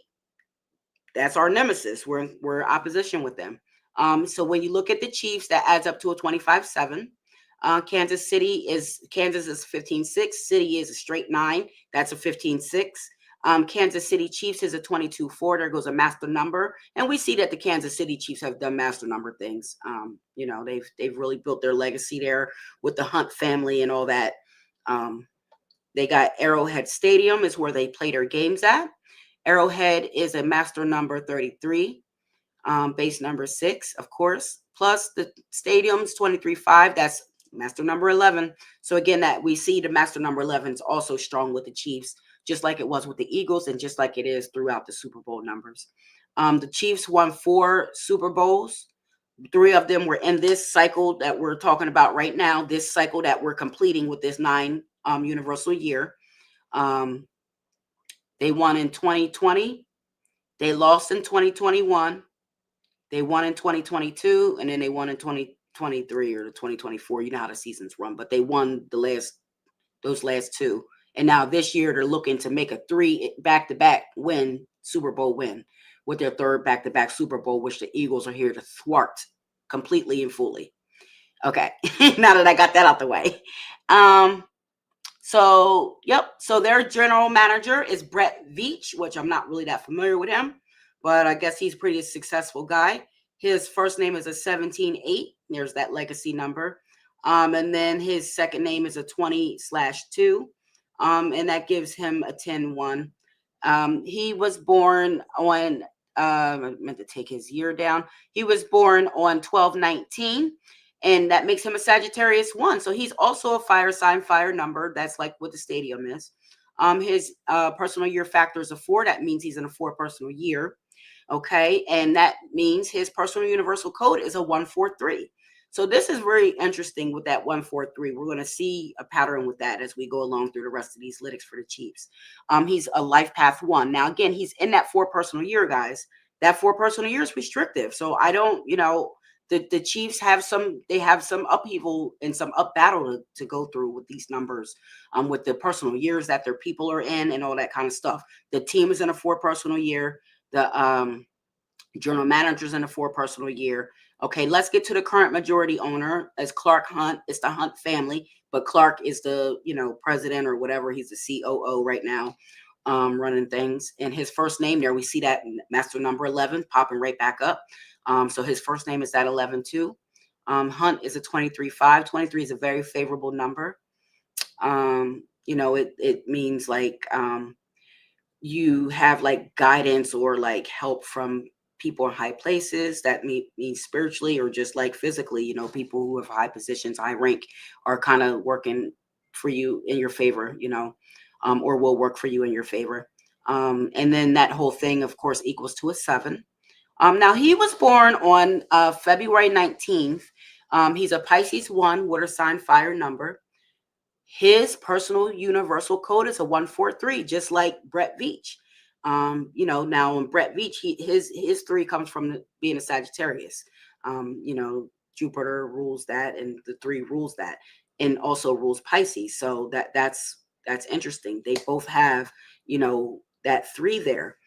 S1: that's our nemesis. We're in opposition with them. So when you look at the Chiefs, that adds up to a 25-7. Kansas is 15-6. City is a straight 9. That's a 15-6. Kansas City Chiefs is a 22-4. There goes a master number. And we see that the Kansas City Chiefs have done master number things. They've really built their legacy there with the Hunt family and all that. They got Arrowhead Stadium is where they play their games at. Arrowhead is a master number 33, base number 6, of course. Plus the stadium's 23-5. That's master number 11. So again, that we see the master number 11 is also strong with the Chiefs, just like it was with the Eagles and just like it is throughout the Super Bowl numbers. The Chiefs won 4 Super Bowls. 3 of them were in this cycle that we're talking about right now, this cycle that we're completing with this 9 universal year. They won in 2020. They lost in 2021. They won in 2022, and then they won in 2023 or 2024. You know how the seasons run, but they won those last two. And now this year they're looking to make a 3 back-to-back Super Bowl win with their 3rd back-to-back Super Bowl, which the Eagles are here to thwart completely and fully. Okay, now that I got that out the way. So their general manager is Brett Veach, which I'm not really that familiar with him, but I guess he's a pretty successful guy. His first name is a 17-8. There's that legacy number. And then his second name is a 20/2. And that gives him a 10-1. He was born on, I meant to take his year down. He was born on 12/19. And that makes him a Sagittarius 1. So he's also a fire sign, fire number. That's like what the stadium is. His personal year factor is a 4. That means he's in a 4 personal year. Okay. And that means his personal universal code is a 143. So this is very interesting with that 143. We're going to see a pattern with that as we go along through the rest of these lytics for the Chiefs. He's a life path 1. Now, again, he's in that 4 personal year, guys. That 4 personal year is restrictive. So I don't, the Chiefs have some upheaval and some up battle to go through with these numbers, with the personal years that their people are in and all that kind of stuff. The team is in a 4 personal year. The general manager's in a 4 personal year. Okay, let's get to the current majority owner as Clark Hunt. It's the Hunt family, but Clark is the president or whatever. He's the COO right now, running things. And his first name there, we see that master number 11 popping right back up. So his first name is that 11 too. Hunt is a 23/5. 23 is a very favorable number. It means like you have like guidance or like help from people in high places. That means spiritually or just like physically, people who have high positions, high rank are kind of working for you in your favor, or will work for you in your favor. And then that whole thing, of course, equals to a 7. Now he was born on February 19th. He's a Pisces 1, water sign, fire number. His personal universal code is a 143, just like Brett Veach. Now in Brett Veach, his 3 comes from being a Sagittarius. Jupiter rules that, and the 3 rules that, and also rules Pisces. So that's interesting. They both have, that 3 there.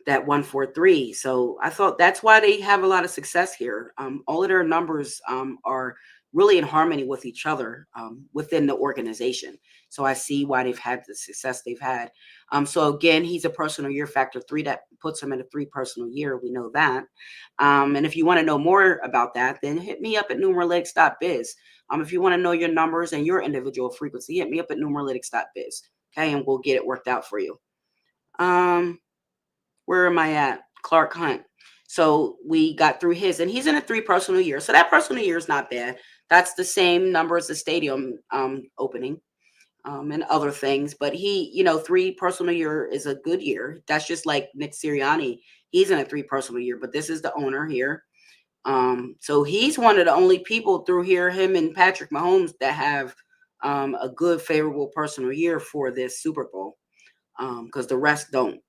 S1: That 143. So I thought that's why they have a lot of success here. All of their numbers are really in harmony with each other within the organization. So I see why they've had the success they've had. So again, he's a personal year factor 3. That puts him in a 3 personal year. We know that. And if you want to know more about that, then hit me up at numeralytics.biz. If you want to know your numbers and your individual frequency, hit me up at numeralytics.biz. Okay, and we'll get it worked out for you. Where am I at? Clark Hunt. So we got through his, and he's in a 3 personal year. So that personal year is not bad. That's the same number as the stadium opening and other things. But he, 3 personal year is a good year. That's just like Nick Sirianni. He's in a 3 personal year, but this is the owner here. So he's one of the only people through here, him and Patrick Mahomes, that have a good, favorable personal year for this Super Bowl, because the rest don't.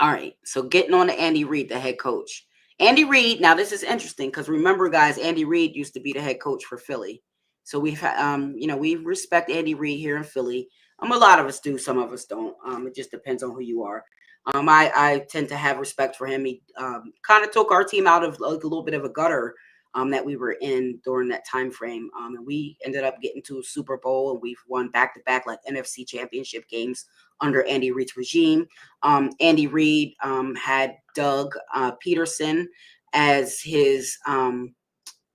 S1: All right, so getting on to Andy Reid, the head coach. Andy Reid, now this is interesting because remember, guys, Andy Reid used to be the head coach for Philly. So we've, we respect Andy Reid here in Philly. A lot of us do, some of us don't. It just depends on who you are. I tend to have respect for him. He kind of took our team out of like a little bit of a gutter that we were in during that time frame. And we ended up getting to a Super Bowl, and we've won back-to-back like NFC championship games under Andy Reid's regime. Andy Reid had Doug Peterson as his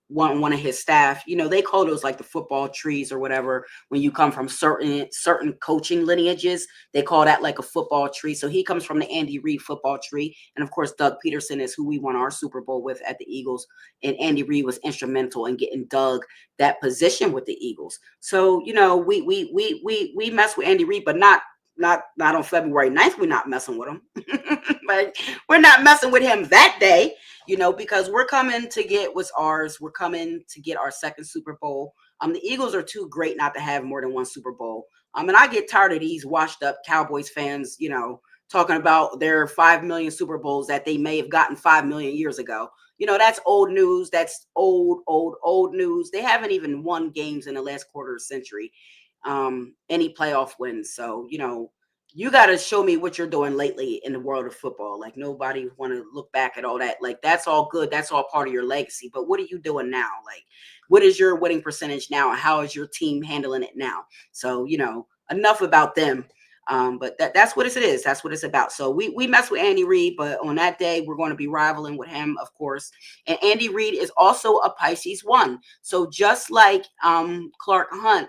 S1: one of his staff. They call those like the football trees or whatever. When you come from certain coaching lineages, they call that like a football tree. So he comes from the Andy Reid football tree. And of course, Doug Peterson is who we won our Super Bowl with at the Eagles. And Andy Reid was instrumental in getting Doug that position with the Eagles. So, we mess with Andy Reid, but not on February 9th. We're not messing with him. But we're not messing with him that day, because we're coming to get what's ours. We're coming to get our 2nd Super Bowl. The Eagles are too great not to have more than 1 Super Bowl. And I get tired of these washed up Cowboys fans, talking about their 5 million Super Bowls that they may have gotten 5 million years ago. You know, that's old news. That's old news. They haven't even won games in the last quarter of a century, any playoff wins. So, you know, you got to show me what you're doing lately in the world of football. Like, nobody want to look back at all that. Like, that's all good. That's all part of your legacy. But what are you doing now? Like, what is your winning percentage now? How is your team handling it now? So, you know, enough about them. But that's what it is. That's what it's about. So we mess with Andy Reid, but on that day, we're going to be rivaling with him, of course. And Andy Reid is also a Pisces 1. So just like Clark Hunt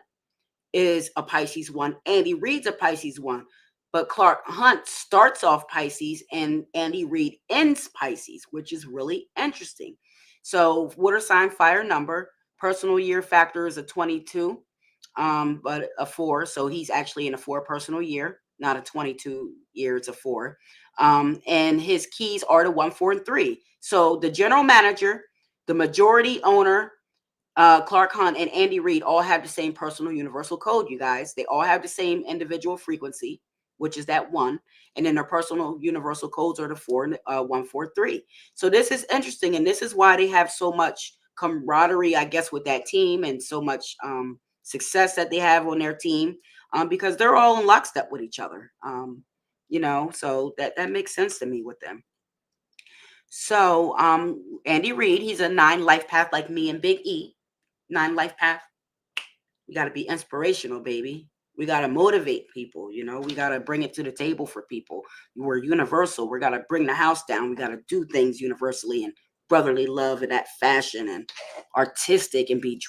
S1: is a Pisces 1, Andy Reid's a Pisces 1. But Clark Hunt starts off Pisces and Andy Reid ends Pisces, which is really interesting. So water sign, fire number, personal year factor is a 22, but a 4. So he's actually in a 4 personal year, not a 22 year, it's a 4. And his keys are the 1, 4, and 3. So the general manager, the majority owner, Clark Hunt, and Andy Reid all have the same personal universal code, you guys. They all have the same individual frequency, which is that 1. And then their personal universal codes are the 4, 1, 4, 3. So this is interesting. And this is why they have so much camaraderie, I guess, with that team, and so much success that they have on their team, because they're all in lockstep with each other. You know, so that makes sense to me with them. So Andy Reid, he's a 9 life path like me and Big E. 9 life path. We got to be inspirational, baby. We got to motivate people. You know, we got to bring it to the table for people. We're universal. We got to bring the house down. We got to do things universally and brotherly love in that fashion, and artistic, and be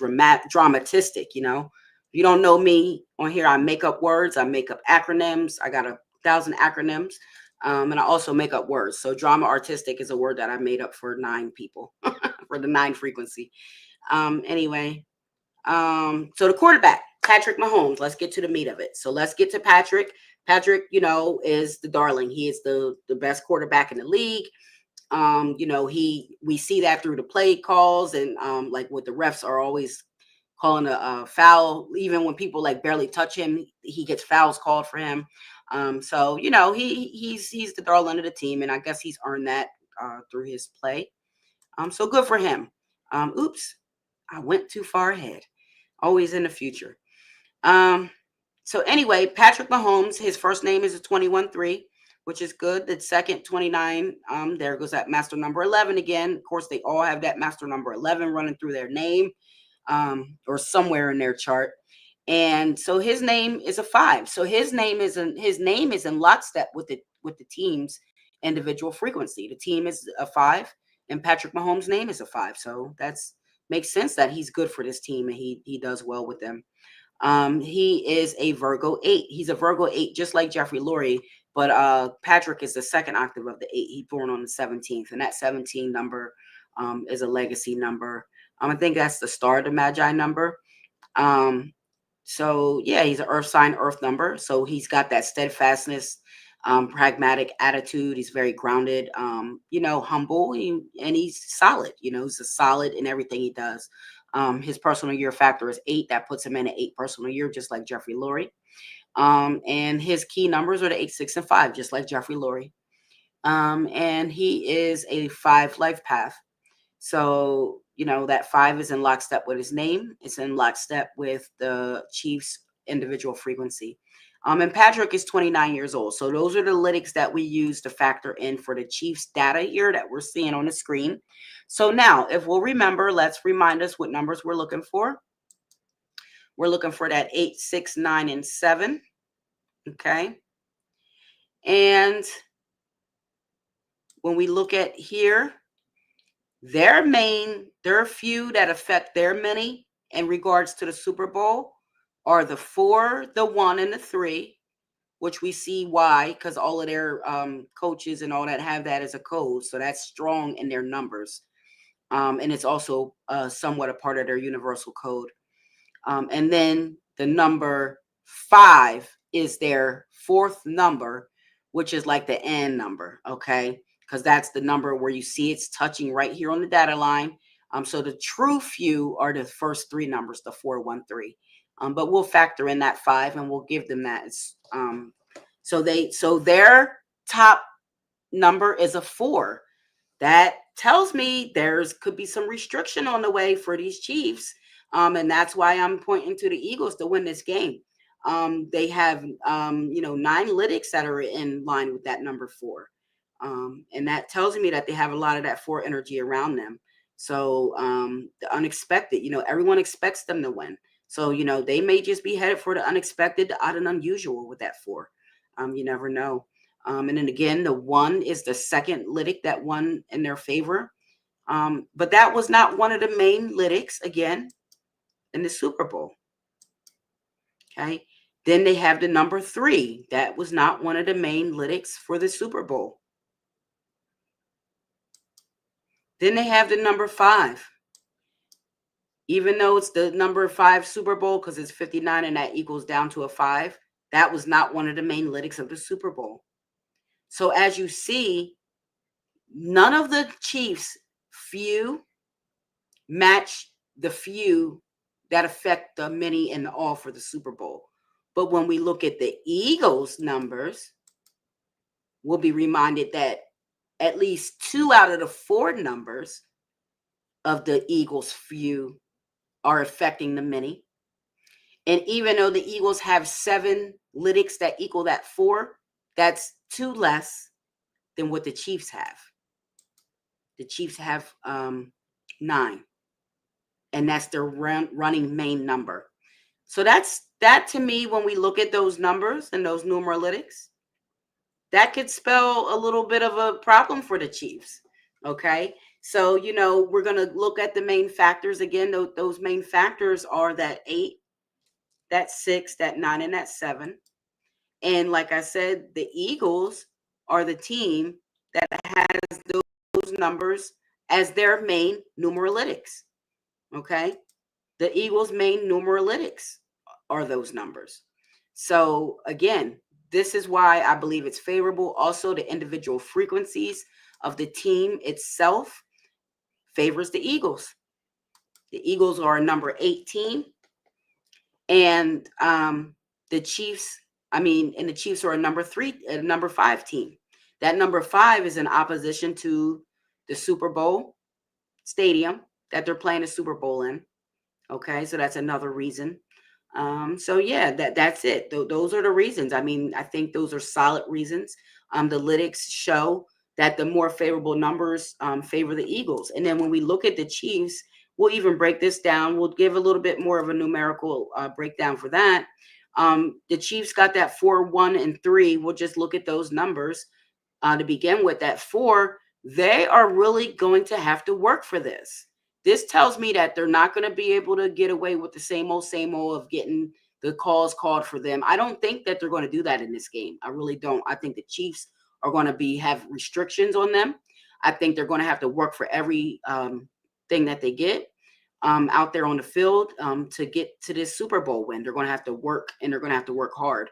S1: dramatistic. You know, if you don't know me on here, I make up words. I make up acronyms. I got 1,000 acronyms. And I also make up words. So drama artistic is a word that I made up for 9 people for the 9 frequency. Anyway, so the quarterback, Patrick Mahomes, let's get to the meat of it. So let's get to Patrick. Patrick, you know, is the darling. He is the best quarterback in the league. You know, we see that through the play calls, and like what the refs are always calling a foul. Even when people like barely touch him, he gets fouls called for him. So, you know, he's the darling of the team, and I guess he's earned that through his play. So good for him. Oops. I went too far ahead. Always in the future. So anyway, Patrick Mahomes, his first name is a 21-3, which is good. The second 29, there goes that master number 11 again. Of course, they all have that master number 11 running through their name, or somewhere in their chart. And so his name is a 5. So his name is in lockstep with the team's individual frequency. The team is a 5, and Patrick Mahomes' name is a 5. So that's makes sense that he's good for this team, and he does well with them. He is a Virgo 8. He's a Virgo 8, just like Jeffrey Lurie, but Patrick is the second octave of the 8. He's born on the 17th, and that 17 number is a legacy number. I think that's the star of the Magi number. So yeah, he's an earth sign, earth number. So he's got that steadfastness, pragmatic attitude. He's very grounded, you know, humble, and he's solid. You know, he's a solid in everything he does. His personal year factor is 8. That puts him in an 8 personal year, just like Jeffrey Lurie. And his key numbers are the 8, 6, and 5, just like Jeffrey Lurie. And he is a 5 life path. So, you know, that 5 is in lockstep with his name. It's in lockstep with the Chiefs' individual frequency. And Patrick is 29 years old. So those are the lytics that we use to factor in for the Chiefs data here that we're seeing on the screen. So now, if we'll remember, let's remind us what numbers we're looking for. We're looking for that 8, 6, 9, and 7. Okay. And when we look at here, there are a few that affect their many in regards to the Super Bowl are the 4, the 1, and the 3, which we see why, because all of their coaches and all that have that as a code. So that's strong in their numbers. And it's also somewhat a part of their universal code. And then the number 5 is their 4th number, which is like the N number, okay? Because that's the number where you see it's touching right here on the data line. So the true few are the first 3 numbers, the 4, 1, 3. But we'll factor in that 5, and we'll give them that. So their top number is a 4. That tells me could be some restriction on the way for these Chiefs. And that's why I'm pointing to the Eagles to win this game. They have, 9 Lytics that are in line with that number 4. And that tells me that they have a lot of that 4 energy around them. So the unexpected, everyone expects them to win. So, they may just be headed for the unexpected, the odd and unusual with that 4. You never know. And then again, the 1 is the second Lytic that won in their favor. But that was not one of the main Lytics, again, in the Super Bowl. Okay. Then they have the number 3. That was not one of the main Lytics for the Super Bowl. Then they have the number 5. Even though it's the number 5 Super Bowl, because it's 59 and that equals down to a 5, that was not one of the main Lytics of the Super Bowl. So as you see, none of the Chiefs' few match the few that affect the many and the all for the Super Bowl. But when we look at the Eagles' numbers, we'll be reminded that at least 2 out of the 4 numbers of the Eagles' few are affecting the many. And even though the Eagles have 7 Lytics that equal that 4, that's 2 less than what the Chiefs have. The Chiefs have 9. And that's their running main number. So that to me, when we look at those numbers and those numeralytics, that could spell a little bit of a problem for the Chiefs. Okay. So, we're going to look at the main factors again. Those main factors are that 8, that 6, that 9, and that 7. And like I said, the Eagles are the team that has those numbers as their main numeralytics. Okay. The Eagles' main numeralytics are those numbers. So again, this is why I believe it's favorable. Also, the individual frequencies of the team itself favors the Eagles. The Eagles are number 18. And the Chiefs are a number 5 team. That number 5 is in opposition to the Super Bowl stadium that they're playing the Super Bowl in. Okay, so that's another reason. So yeah, that's it. Those are the reasons. I think those are solid reasons. The Lytics show that the more favorable numbers favor the Eagles. And then when we look at the Chiefs, we'll even break this down. We'll give a little bit more of a numerical breakdown for that. The Chiefs got that 4, 1, and 3. We'll just look at those numbers to begin with. That 4, they are really going to have to work for this. This tells me that they're not going to be able to get away with the same old of getting the calls called for them. I don't think that they're going to do that in this game. I really don't. I think the Chiefs are going to have restrictions on them. I think they're going to have to work for every thing that they get out there on the field to get to this Super Bowl win. They're going to have to work, and they're going to have to work hard.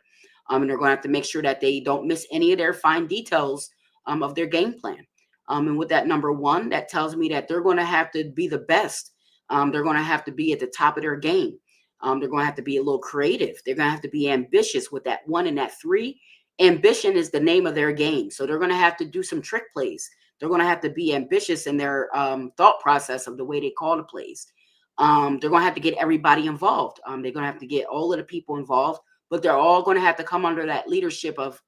S1: And they're going to have to make sure that they don't miss any of their fine details of their game plan. And with that number 1, that tells me that they're going to have to be the best. They're going to have to be at the top of their game. They're going to have to be a little creative. They're going to have to be ambitious with that 1 and that 3. Ambition is the name of their game. So they're going to have to do some trick plays. They're going to have to be ambitious in their thought process of the way they call the plays. They're going to have to get everybody involved. They're going to have to get all of the people involved, but they're all going to have to come under that leadership of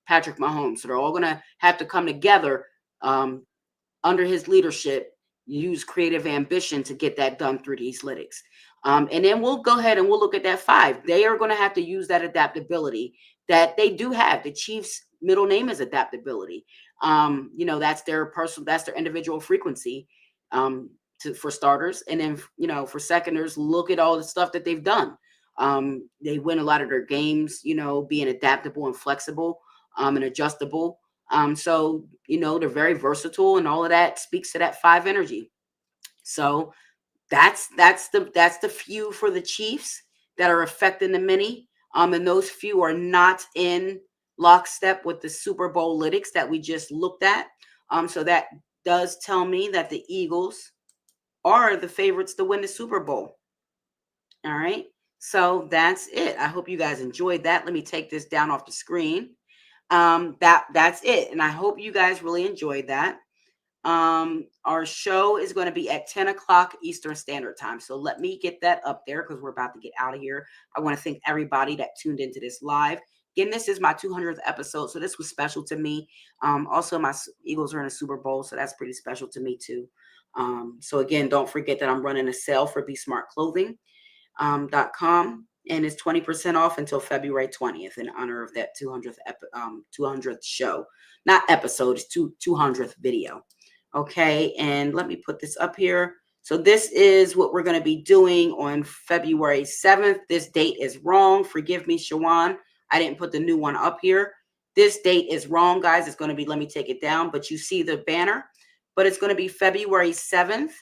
S1: Patrick Mahomes. So they're all going to have to come together under his leadership, use creative ambition to get that done through these Lytics. And then we'll go ahead and we'll look at that 5. They are going to have to use that adaptability that they do have. The Chiefs' middle name is adaptability. That's their individual frequency for starters. And then, for seconders, look at all the stuff that they've done. They win a lot of their games, being adaptable and flexible and adjustable. So, they're very versatile, and all of that speaks to that 5 energy. So that's the few for the Chiefs that are affecting the many. And those few are not in lockstep with the Super Bowl Lytics that we just looked at. So that does tell me that the Eagles are the favorites to win the Super Bowl. All right. So that's it. I hope you guys enjoyed that. Let me take this down off the screen. That's it. And I hope you guys really enjoyed that. Our show is going to be at 10 o'clock Eastern Standard Time. So let me get that up there because we're about to get out of here. I want to thank everybody that tuned into this live. Again, this is my 200th episode, so this was special to me. Also, my Eagles are in a Super Bowl, so that's pretty special to me too. So again, don't forget that I'm running a sale for BeSmartClothing.com, and it's 20% off until February 20th in honor of that 200th show. Not episode, it's 200th video. Okay, and let me put this up here. So this is what we're going to be doing on February 7th. This date is wrong. Forgive me, Shawan. I didn't put the new one up here. This date is wrong, guys. It's going to be, let me take it down, but you see the banner. But it's going to be February 7th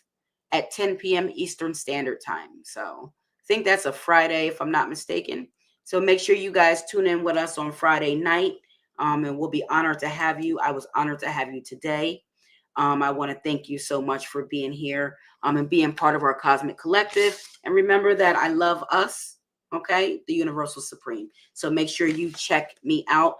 S1: at 10 p.m. Eastern Standard Time. So I think that's a Friday, if I'm not mistaken. So make sure you guys tune in with us on Friday night. And we'll be honored to have you. I was honored to have you today. I want to thank you so much for being here and being part of our Cosmic Collective. And remember that I love us. Okay, the Universal Supreme. So make sure you check me out.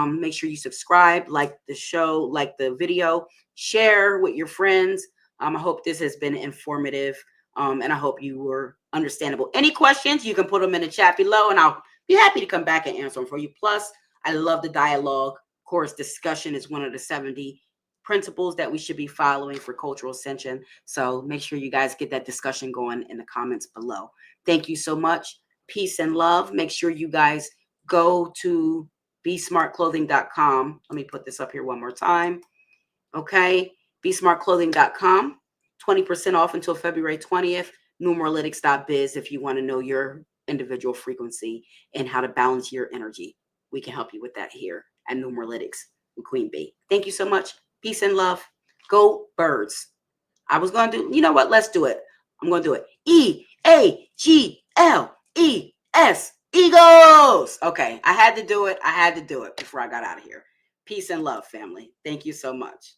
S1: Make sure you subscribe, like the show, like the video, share with your friends. I hope this has been informative, and I hope you were understandable. Any questions, you can put them in the chat below, and I'll be happy to come back and answer them for you. Plus, I love the dialogue. Of course, discussion is one of the 70 principles that we should be following for cultural ascension. So make sure you guys get that discussion going in the comments below. Thank you so much. Peace and love. Make sure you guys go to BeSmartClothing.com. Let me put this up here one more time. Okay. BeSmartClothing.com. 20% off until February 20th. Numeralytics.biz if you want to know your individual frequency and how to balance your energy. We can help you with that here at Numeralytics and Queen Bee. Thank you so much. Peace and love. Go Birds. I was going to do, you know what? Let's do it. I'm going to do it. EAGLES. Eagles. Okay. I had to do it. I had to do it before I got out of here. Peace and love, family. Thank you so much.